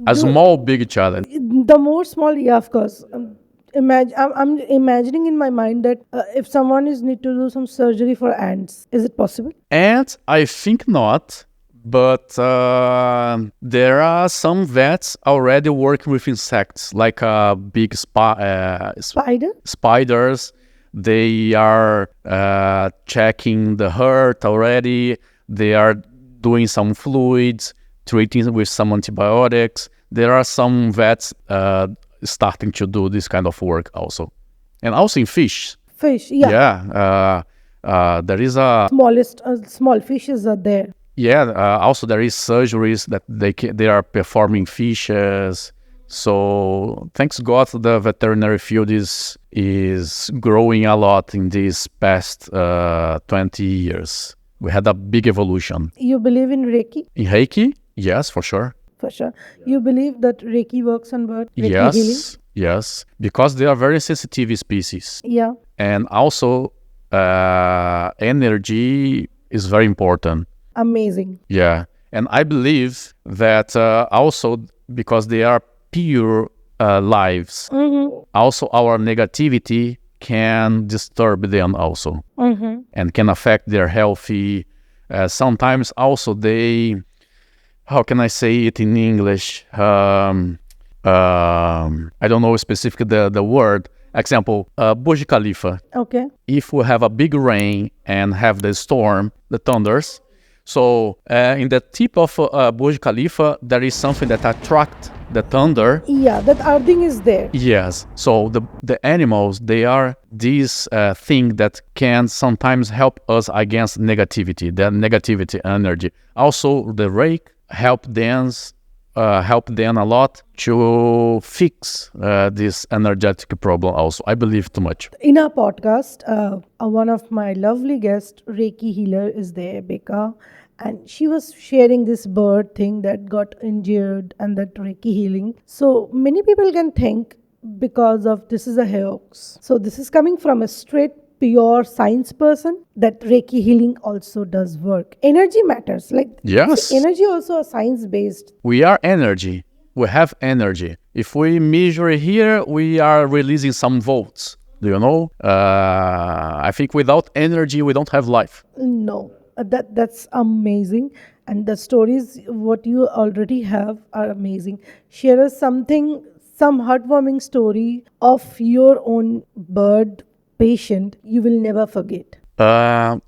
A small, big challenge. The more small, yeah, of course. I'm imagining in my mind that if someone need to do some surgery for ants, is it possible? Ants, I think not. But there are some vets already working with insects, like big Spider? spiders. They are checking the heart already. They are doing some fluids, treating with some antibiotics. There are some vets starting to do this kind of work also. And also in fish. Fish, yeah. Yeah. There is a... Small fishes are there. Yeah, also there is surgeries that they are performing fishes. So thanks God, the veterinary field is growing a lot in these past 20 years. We had a big evolution. You believe in Reiki? In Reiki? Yes, for sure. For sure. You believe that Reiki works on birds? Reiki healing? Yes, because they are very sensitive species. Yeah. And also energy is very important. Amazing. Yeah. And I believe that also because they are pure lives, also our negativity can disturb them also and can affect their healthy. Sometimes also they, how can I say it in English? I don't know specifically the word. Example, Burj Khalifa. Okay. If we have a big rain and have the storm, the thunders, so in the tip of Burj Khalifa, there is something that attracts the thunder. Yeah, that earthing is there. Yes. So the animals, they are these thing that can sometimes help us against negativity, the negativity energy. Also, the rake help them a lot to fix this energetic problem. Also, I believe too much. In our podcast, one of my lovely guests, Reiki healer, is there, Becca, and she was sharing this bird thing that got injured and that Reiki healing. So many people can think because of this is a hoax. So this is coming from a straight pure science person that Reiki healing also does work. Energy matters. Like Yes. energy also a science based. We are energy. We have energy. If we measure here, we are releasing some volts. Do you know? I think without energy, we don't have life. No, that's amazing, and the stories what you already have are amazing. Share us something, some heartwarming story of your own bird patient you will never forget.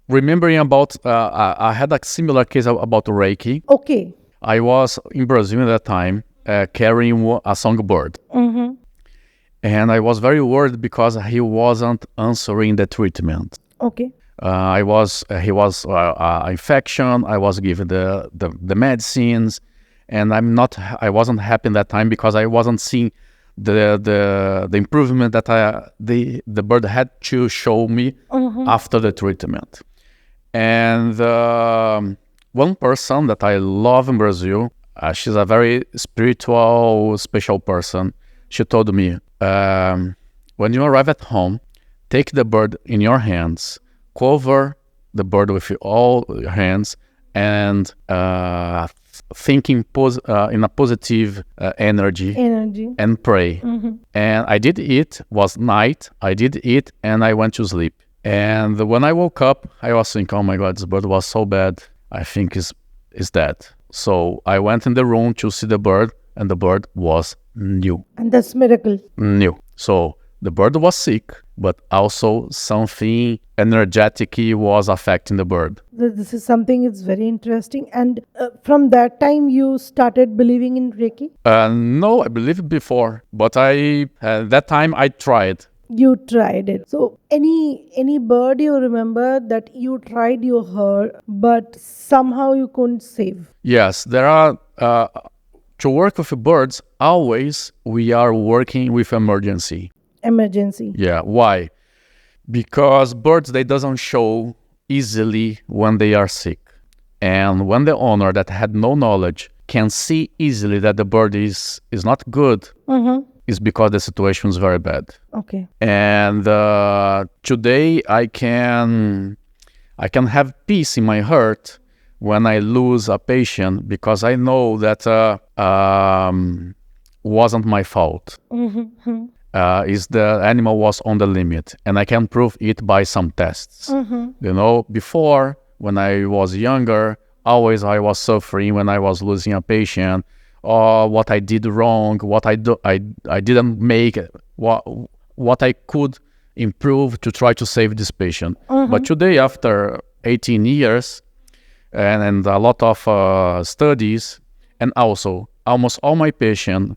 Remembering about, I had a similar case about Reiki. Okay. I was in Brazil at that time carrying a songbird. And I was very worried because he wasn't answering the treatment. Okay. He was infection. I was given the medicines, and I wasn't happy in that time because I wasn't seeing the improvement that the bird had to show me after the treatment. And one person that I love in Brazil, she's a very spiritual, special person. She told me, when you arrive at home, take the bird in your hands, cover the bird with all your hands, and thinking in a positive energy, and pray. And I did it. Was night. I did it, and I went to sleep. And when I woke up, I was thinking, "Oh my God, this bird was so bad. I think is dead." So I went in the room to see the bird, and the bird was new. And that's miracle. New. So the bird was sick, but also something energetic was affecting the bird. This is something it's very interesting. And from that time you started believing in Reiki? No, I believed before, but that time I tried. You tried it. So any bird you remember that you tried, you heard, but somehow you couldn't save? Yes, there are. To work with birds, always we are working with emergency. Yeah, why? Because birds, they doesn't show easily when they are sick. And when the owner that had no knowledge can see easily that the bird is not good, is because the situation is very bad. Okay. And today I can have peace in my heart when I lose a patient because I know that wasn't my fault. Is the animal was on the limit, and I can prove it by some tests. You know, before when I was younger, always I was suffering when I was losing a patient, or what I did wrong, what I didn't make, what I could improve to try to save this patient. But today, after 18 years, and a lot of studies, and also almost all my patients,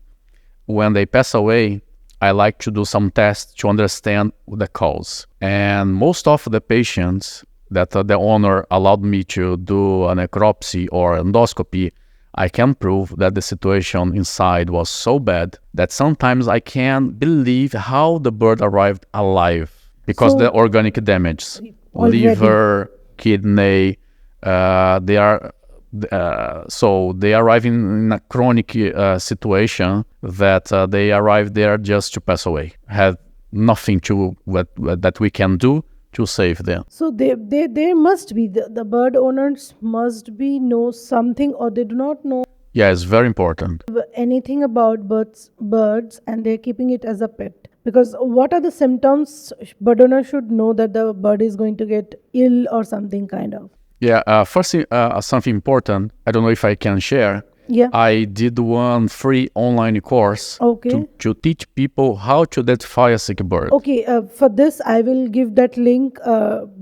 when they pass away, I like to do some tests to understand the cause. And most of the patients that the owner allowed me to do a necropsy or endoscopy, I can prove that the situation inside was so bad that sometimes I can't believe how the bird arrived alive because the organic damage, liver, kidney, they arrive in a chronic situation that they arrive there just to pass away. Have nothing that we can do to save them. So there must be the bird owners must be know something, or they do not know. Yeah, it's very important. Anything about birds, and they're keeping it as a pet. Because what are the symptoms bird owner should know that the bird is going to get ill or something kind of? Yeah, first something important, I don't know if I can share. Yeah. I did one free online course to teach people how to identify a sick bird. Okay, for this I will give that link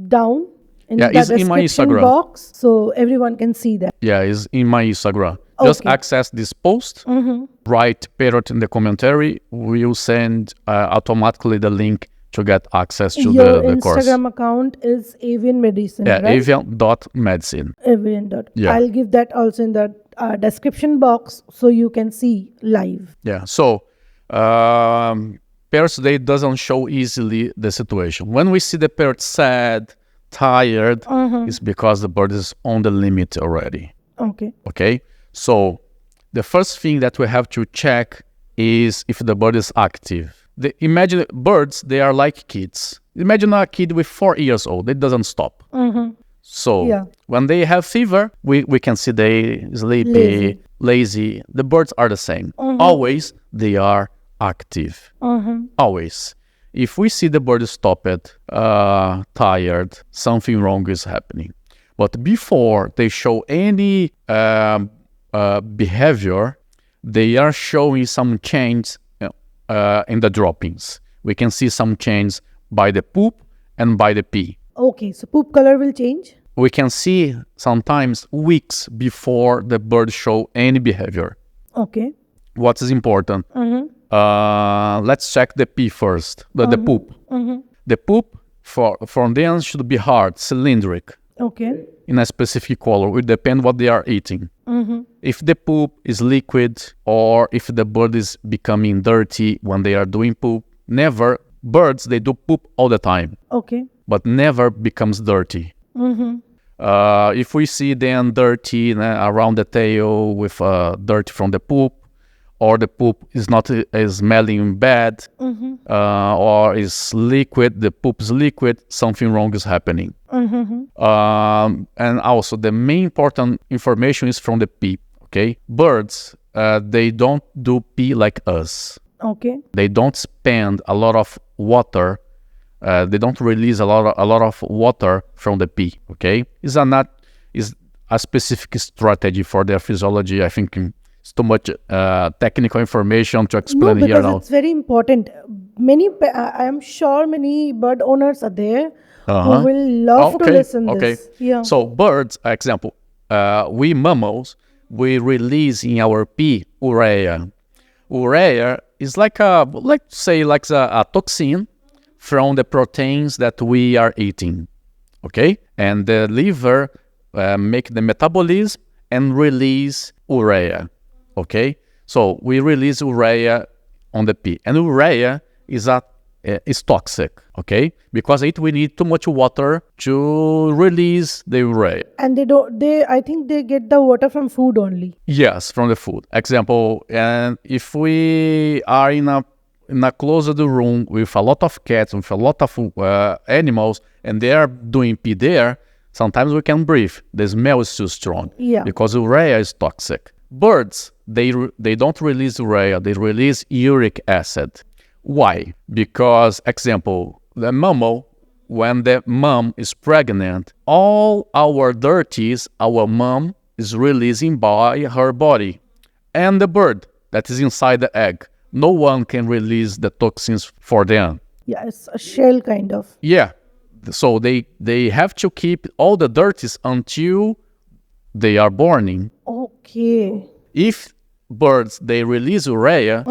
down in Yeah, the it's in my description Instagram. box so everyone can see that. Yeah, it's in my Instagram. Just Okay. access this post, write Parrot in the commentary. We'll send automatically the link to get access to Your the course. Instagram account is Avian Medicine, Yeah, right? avian.medicine. Avian. Dot. Yeah. I'll give that also in the description box so you can see live. Yeah, so parrots, they doesn't show easily the situation. When we see the parrot sad, tired, it's because the bird is on the limit already. Okay. Okay, so the first thing that we have to check is if the bird is active. Imagine birds, they are like kids. Imagine a kid with 4 years old, it doesn't stop. So Yeah. when they have fever, we can see they sleepy, lazy. The birds are the same. Always they are active. Always. If we see the bird stopped, tired, something wrong is happening. But before they show any behavior, they are showing some change in the droppings. We can see some change by the poop and by the pee. Okay, so poop color will change? We can see sometimes weeks before the bird show any behavior. Okay. What is important? Let's check the pee first, the poop. The poop from them should be hard, cylindric, Okay. in a specific color. It depends what they are eating. If the poop is liquid or if the bird is becoming dirty when they are doing poop, birds, they do poop all the time, Okay. but never becomes dirty. If we see them dirty around the tail with dirt from the poop, or the poop is not smelling bad, or is liquid, the poop is liquid, something wrong is happening. And also the main important information is from the pee. Okay, birds, they don't do pee like us. Okay. They don't spend a lot of water. They don't release a lot of water from the pee. Okay, is a specific strategy for their physiology. I think it's too much technical information to explain No, here because now. it's very important. I am sure many bird owners are there who will love to listen this. Yeah. So birds, example, we mammals, we release in our pee urea. Urea is like a toxin from the proteins that we are eating. Okay, and the liver make the metabolism and release urea. Okay, so we release urea on the pee, and urea is toxic. Okay, because we need too much water to release the urea. And I think they get the water from food only. Yes, from the food. Example, and if we are in a closed room with a lot of cats, with a lot of animals, and they are doing pee there, sometimes we can breathe. The smell is too strong. Yeah. Because urea is toxic. Birds, they don't release urea, they release uric acid. Why? Because, example, the mammal, when the mom is pregnant, all our dirties, our mom is releasing by her body. And the bird that is inside the egg, no one can release the toxins for them. Yeah, it's a shell kind of. Yeah. So they have to keep all the dirties until they are born. Okay. If birds, they release urea,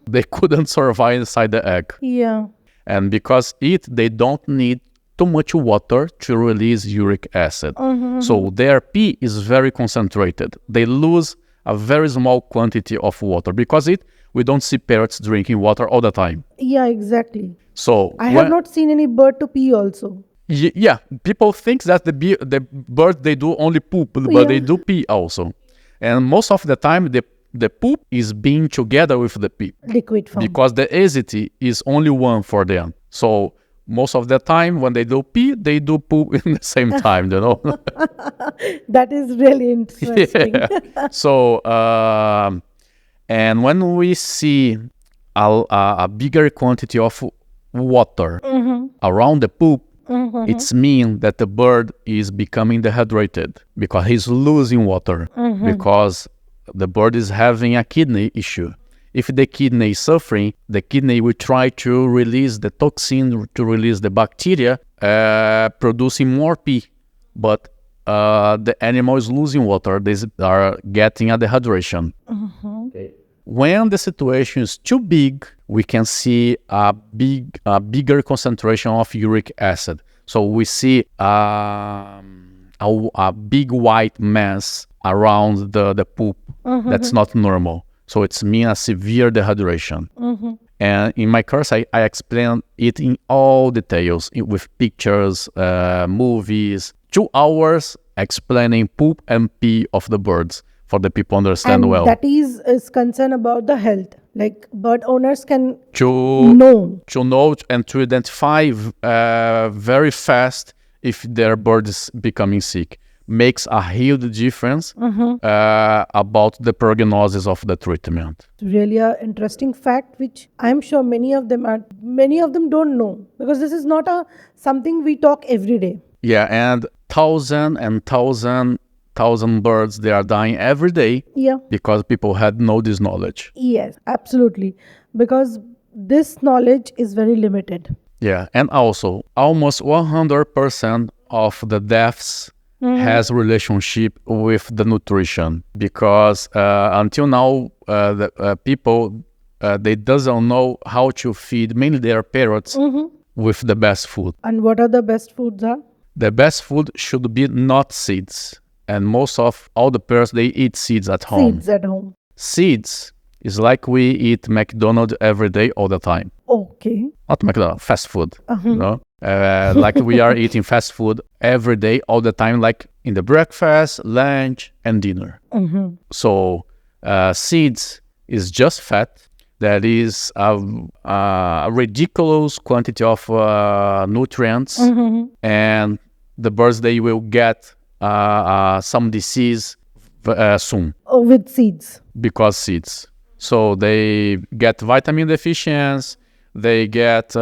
they couldn't survive inside the egg. Yeah. And because they don't need too much water to release uric acid. So their pee is very concentrated. They lose a very small quantity of water because we don't see parrots drinking water all the time. Yeah, exactly. So I have not seen any bird to pee also. Yeah, people think that the bird, they do only poop, but they do pee also. And most of the time, the poop is being together with the pee. Liquid form. Because the acid is only one for them. So most of the time, when they do pee, they do poop in the same time, you know. That is really interesting. Yeah. So, and when we see a bigger quantity of water around the poop, it means that the bird is becoming dehydrated because he's losing water, because the bird is having a kidney issue. If the kidney is suffering, the kidney will try to release the toxin, to release the bacteria, producing more pee. but the animal is losing water. They are getting a dehydration. Okay. When the situation is too big, we can see a bigger concentration of uric acid. So we see a big white mass around the poop. That's not normal. So it's mean a severe dehydration. And in my course, I explain it in all details with pictures, movies, 2 hours explaining poop and pee of the birds for the people understand And well. that is concern about the health. Like bird owners can To know. and to identify very fast if their bird is becoming sick. Makes a huge difference about the prognosis of the treatment. Really a interesting fact which I'm sure many of them don't know, because this is not something we talk every day. Yeah, and thousand birds, they are dying every day Yeah. because people had no this knowledge. Yes, absolutely. Because this knowledge is very limited. Yeah, and also almost 100% of the deaths has relationship with the nutrition, because until now the people they doesn't know how to feed mainly their parrots with the best food. And what are the best foods are? The best food should be not seeds, and most of all the parrots, they eat seeds at home. Seeds at home. Seeds is like we eat McDonald's every day all the time. Okay. Not McDonald's, fast food. No? Like we are eating fast food every day, all the time, like in the breakfast, lunch, and dinner. So seeds is just fat. That is a ridiculous quantity of nutrients, and the birds, they will get some disease soon. Oh, with seeds. Because seeds. So they get vitamin deficiency, they get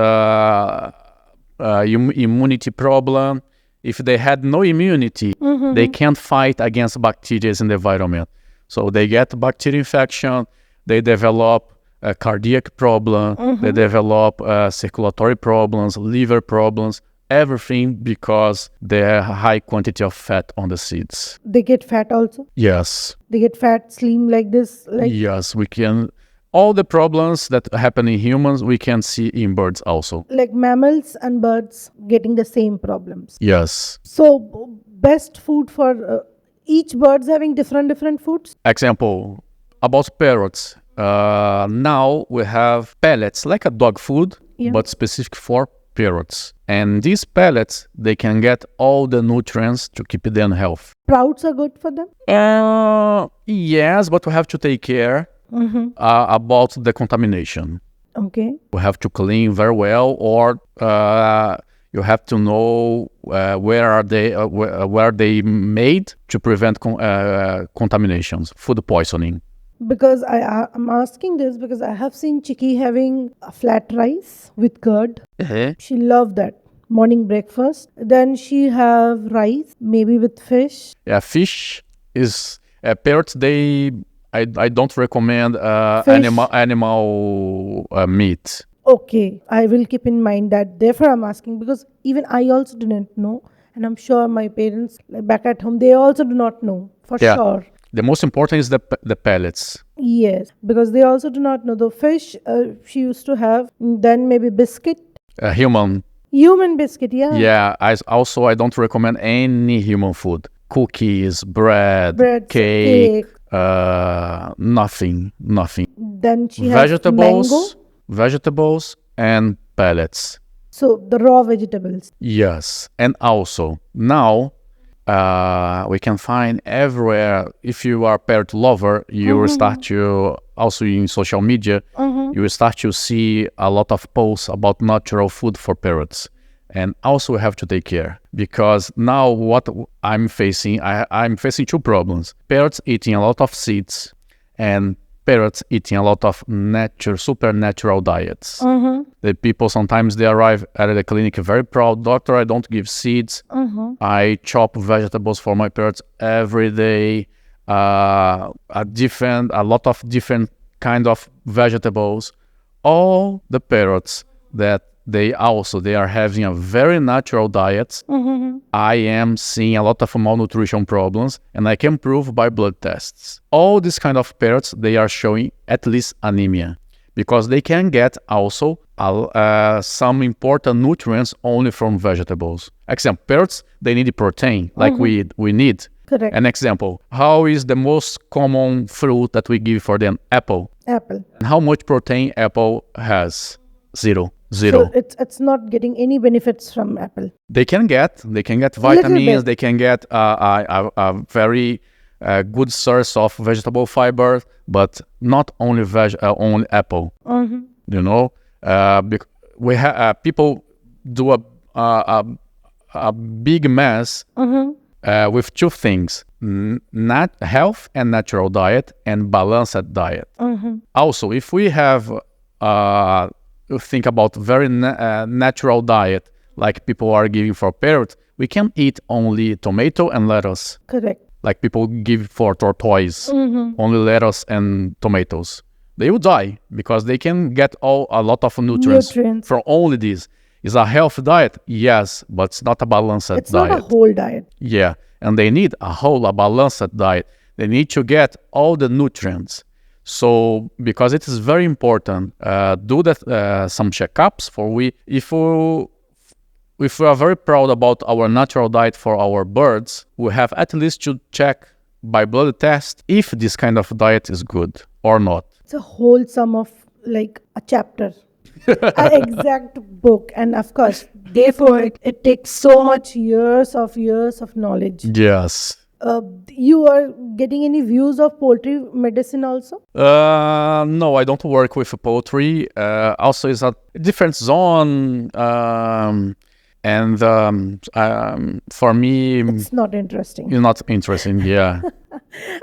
immunity problem. If they had no immunity, they can't fight against bacteria in the environment. So they get bacteria infection, they develop a cardiac problem, they develop circulatory problems, liver problems, everything because they have a high quantity of fat on the seeds. They get fat also? Yes. They get fat, slim like this? Yes, we can. All the problems that happen in humans, we can see in birds also. Like mammals and birds getting the same problems. Yes. So best food for each bird's having different foods? Example, about parrots. Now we have pellets, like a dog food, but specific for parrots. And these pellets, they can get all the nutrients to keep them healthy. Sprouts are good for them? Yes, but we have to take care about the contamination. Okay. We have to clean very well, or you have to know where are they made to prevent contaminations, food poisoning. Because I'm asking this because I have seen Chicky having a flat rice with curd. She loved that. Morning breakfast. Then she have rice, maybe with fish. Yeah, fish is parrots. I don't recommend animal meat. Okay, I will keep in mind that. Therefore, I'm asking because even I also didn't know, and I'm sure my parents back at home, they also do not know for sure. The most important is the pellets. Yes, because they also do not know. The fish she used to have, then maybe biscuit. Human biscuit, yeah. Yeah, I don't recommend any human food. Cookies, bread, cake. Nothing. Then she has vegetables and pellets. So the raw vegetables. Yes, and also now we can find everywhere. If you are a parrot lover, you will start to, also in social media, you will start to see a lot of posts about natural food for parrots. And also we have to take care, because now what I'm facing 2 problems. Parrots eating a lot of seeds, and parrots eating a lot of supernatural diets. The people, sometimes they arrive at the clinic very proud, doctor, I don't give seeds. I chop vegetables for my parrots every day. A lot of different kind of vegetables. All the parrots that they are having a very natural diet. I am seeing a lot of malnutrition problems, and I can prove by blood tests. All these kind of parrots, they are showing at least anemia, because they can get also some important nutrients only from vegetables. Example, parrots, they need protein like we need. Correct. An example, how is the most common fruit that we give for them? Apple. Apple. And how much protein apple has? Zero. So it's not getting any benefits from apple. They can get vitamins, they can get a very good source of vegetable fiber, but not only only apple. You know, we have people do a big mess with two things: not health and natural diet, and balanced diet. Also, if we have think about very natural diet like people are giving for parrots, we can eat only tomato and lettuce. Correct. Like people give for tortoise, only lettuce and tomatoes. They will die because they can get a lot of nutrients from only this. Is a healthy diet? Yes, but it's not a balanced diet. It's not a whole diet. Yeah, and they need a balanced diet. They need to get all the nutrients. So, because it is very important, do some checkups if we are very proud about our natural diet for our birds, we have at least to check by blood test if this kind of diet is good or not. It's a whole sum of like a chapter, an exact book, and of course, therefore, it takes so much years of knowledge. Yes. You are getting any views of poultry medicine also? No, I don't work with poultry. Also, it's a different zone. And for me, it's not interesting. It's not interesting, yeah.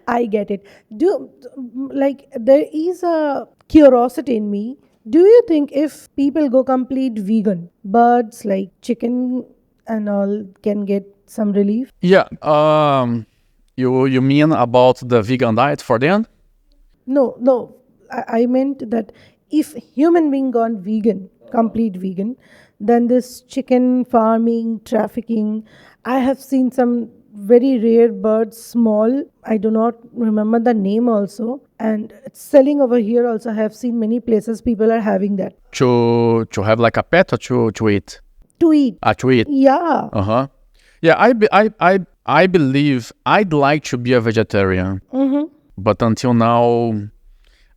I get it. There is a curiosity in me. Do you think if people go complete vegan, birds like chicken and all can get some relief? Yeah. You mean about the vegan diet for them? No. I meant that if human being gone vegan, complete vegan, then this chicken farming, trafficking, I have seen some very rare birds, small, I do not remember the name also, and it's selling over here also. I have seen many places people are having that. To have like a pet or to eat? To eat. To eat? Yeah. Uh-huh. Yeah, I believe I'd like to be a vegetarian, but until now,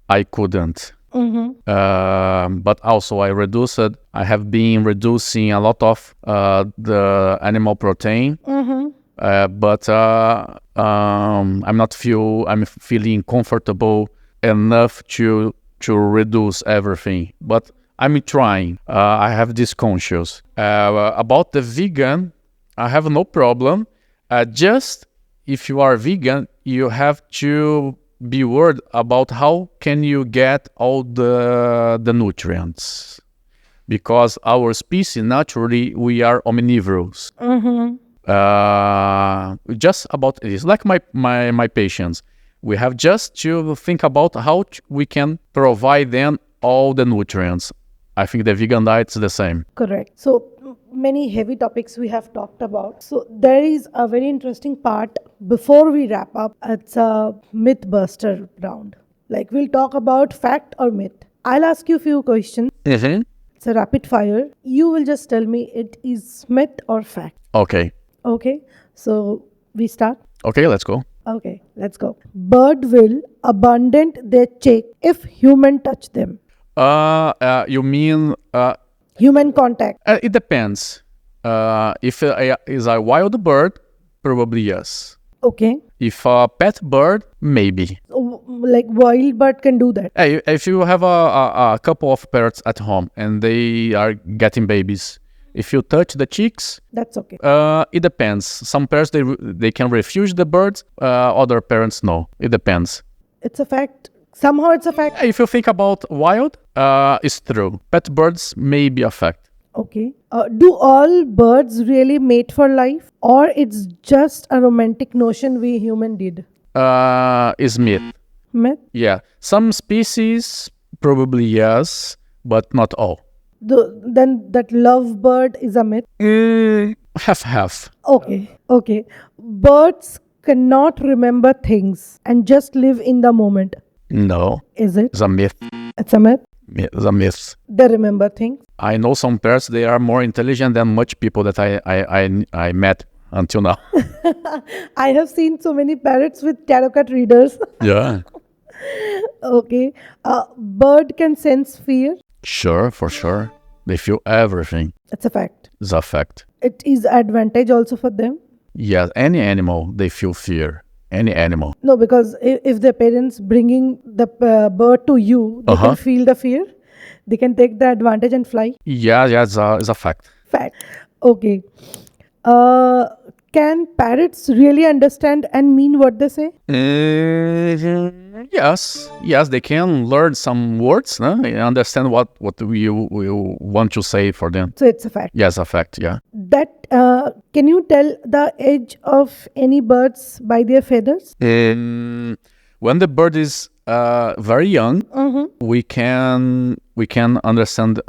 I couldn't. But also I have been reducing a lot of the animal protein, but I'm feeling comfortable enough to reduce everything. But I'm trying. I have this conscious. About the vegan, I have no problem. Just if you are vegan, you have to be worried about how can you get all the nutrients, because our species naturally we are omnivorous. Just about it is like my patients. We have just to think about how we can provide them all the nutrients. I think the vegan diet is the same. Correct. So many heavy topics we have talked about. So there is a very interesting part before we wrap up. It's a myth buster round. Like we'll talk about fact or myth. I'll ask you a few questions. It's a rapid fire. You will just tell me it is myth or fact. Okay. So we start. Okay, let's go. Okay, let's go. Bird will abandon their chick if human touch them. You mean Human contact. It depends. If it is a wild bird, probably yes. Okay. If a pet bird, maybe. Like wild bird can do that. If you have a couple of parrots at home and they are getting babies, if you touch the chicks, that's okay. It depends. Some parrots they can refuse the birds. Other parents no. It depends. It's a fact. Somehow it's a fact. If you think about wild, it's true. Pet birds may be a fact. Okay. Do all birds really mate for life, or it's just a romantic notion we human did? Is myth. Myth? Yeah. Some species probably yes, but not all. Then that lovebird is a myth. Half. Okay. Birds cannot remember things and just live in the moment. No, Is it? it's a myth. It's a myth. It's a myth. They remember things. I know some parrots, they are more intelligent than much people that I met until now. I have seen so many parrots with tarot card readers. Yeah. Okay. Bird can sense fear. Sure, for sure. They feel everything. It's a fact. It's a fact. It is advantage also for them. Yes, any animal, they feel fear. Any animal. No, because if the parents bringing the bird to you, they can feel the fear. They can take the advantage and fly. Yeah, it's a fact. Fact. Okay. Can parrots really understand and mean what they say? Yes, they can learn some words, no? And understand what we want to say for them. So it's a fact. Yes, a fact, yeah. That can you tell the age of any birds by their feathers? When the bird is very young, we can understand,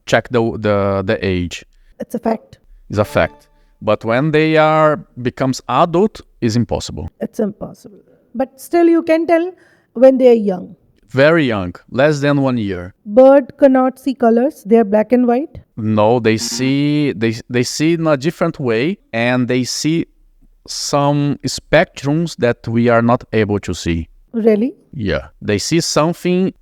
check the age. It's a fact. It's a fact. But when they becomes adult, is impossible. It's impossible. But still you can tell when they are young. Very young, less than 1 year. Bird cannot see colors. They are black and white. No, they see in a different way, and they see some spectrums that we are not able to see. Really? Yeah, they see something.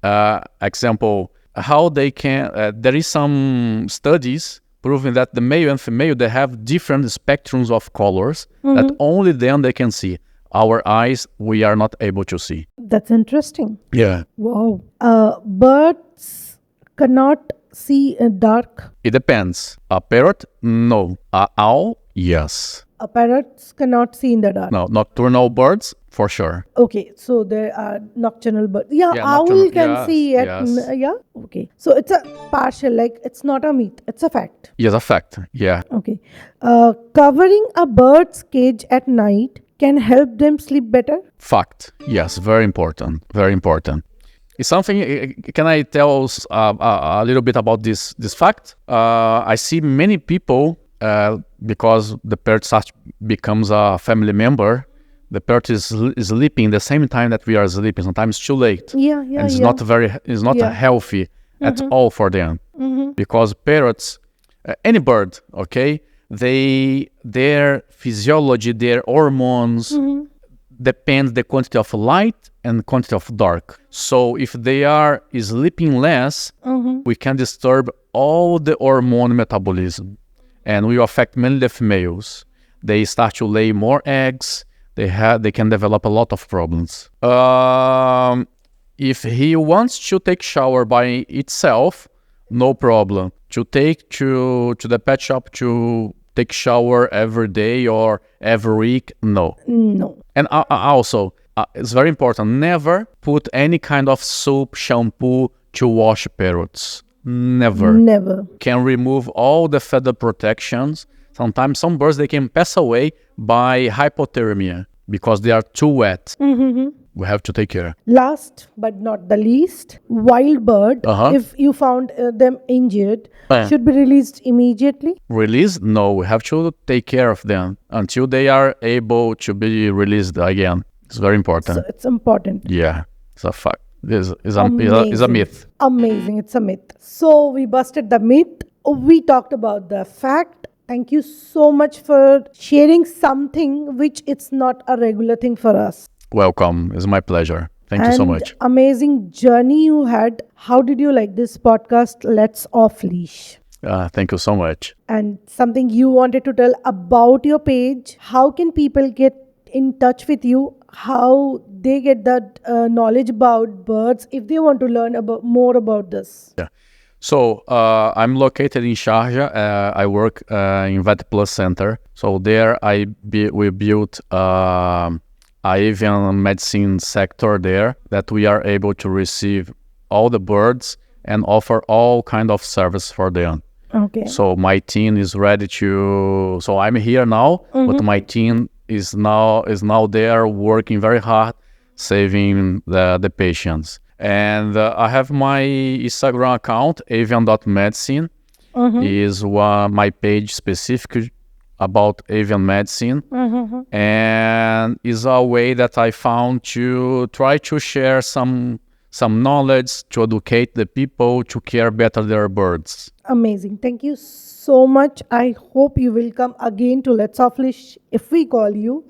Example, how they can. There is some studies proving that the male and female, they have different spectrums of colors that only them they can see. Our eyes, we are not able to see. That's interesting. Yeah. Wow. Birds cannot see in dark. It depends. A parrot, no. A owl, yes. Parrots cannot see in the dark. No, nocturnal birds, for sure. Okay, so there are nocturnal birds. Yeah, Yeah, owl nocturnal- can yes, see at yes. yeah. Okay, so it's a partial, like it's not a myth. It's a fact. Yes, a fact. Yeah. Okay, covering a bird's cage at night can help them sleep better. Fact. Yes, very important. Very important. It's something. Can I tell us a little bit about this fact? I see many people, because the parrot becomes a family member. The parrot is sleeping the same time that we are sleeping. Sometimes too late. Yeah, And it's not healthy at all for them, because parrots, any bird, okay, their physiology, their hormones depend the quantity of light and quantity of dark. So if they are sleeping less, we can disturb all the hormone metabolism, and we affect mainly the females. They start to lay more eggs. They can develop a lot of problems. If he wants to take shower by itself, no problem. To take to the pet shop to take shower every day or every week, no. No. And also, it's very important, never put any kind of soap, shampoo to wash parrots. Never. Can remove all the feather protections. Sometimes some birds, they can pass away by hypothermia because they are too wet. We have to take care. Last but not the least, wild bird, if you found them injured, should be released immediately. Released? No, we have to take care of them until they are able to be released again. It's very important. So it's important. Yeah, it's a fact. It's a myth. Amazing. It's a myth. So we busted the myth. We talked about the fact. Thank you so much for sharing something which it's not a regular thing for us. Welcome. It's my pleasure. Thank you so much. Amazing journey you had. How did you like this podcast, Let's Off Leash? Thank you so much. And something you wanted to tell about your page. How can people get in touch with you? How they get that knowledge about birds if they want to learn more about this? Yeah. So I'm located in Sharjah. I work in Vet Plus Center. So there we built Avian medicine sector there that we are able to receive all the birds and offer all kind of service for them. Okay. So my team is ready to. So I'm here now, but my team is now there working very hard, saving the patients. And I have my Instagram account, avian.medicine, is my page specific about avian medicine, and is a way that I found to try to share some knowledge, to educate the people to care better their birds. Amazing. Thank you so much. I hope you will come again to Let's Off Leash if we call you.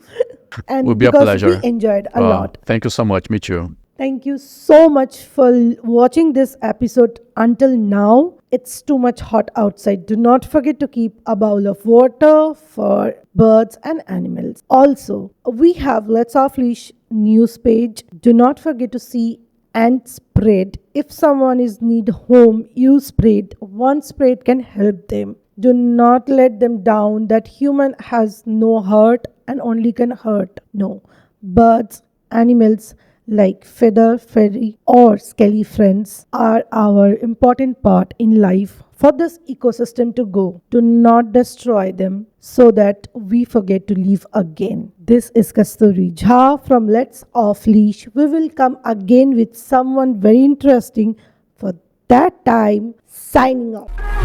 And Will be a because pleasure. we enjoyed a lot. Thank you so much. Me too. Thank you so much for watching this episode until now. It's too much hot outside. Do not forget to keep a bowl of water for birds and animals. Also, we have Let's Off Leash news page. Do not forget to see and spread. If someone is need home, you spread. One spread can help them. Do not let them down that human has no heart and only can hurt. No. Birds, animals like feather, furry or scaly friends are our important part in life for this ecosystem to go. Do not destroy them so that we forget to live again. This is Kasturi Jha from Let's Off Leash. We will come again with someone very interesting. For that time, signing off.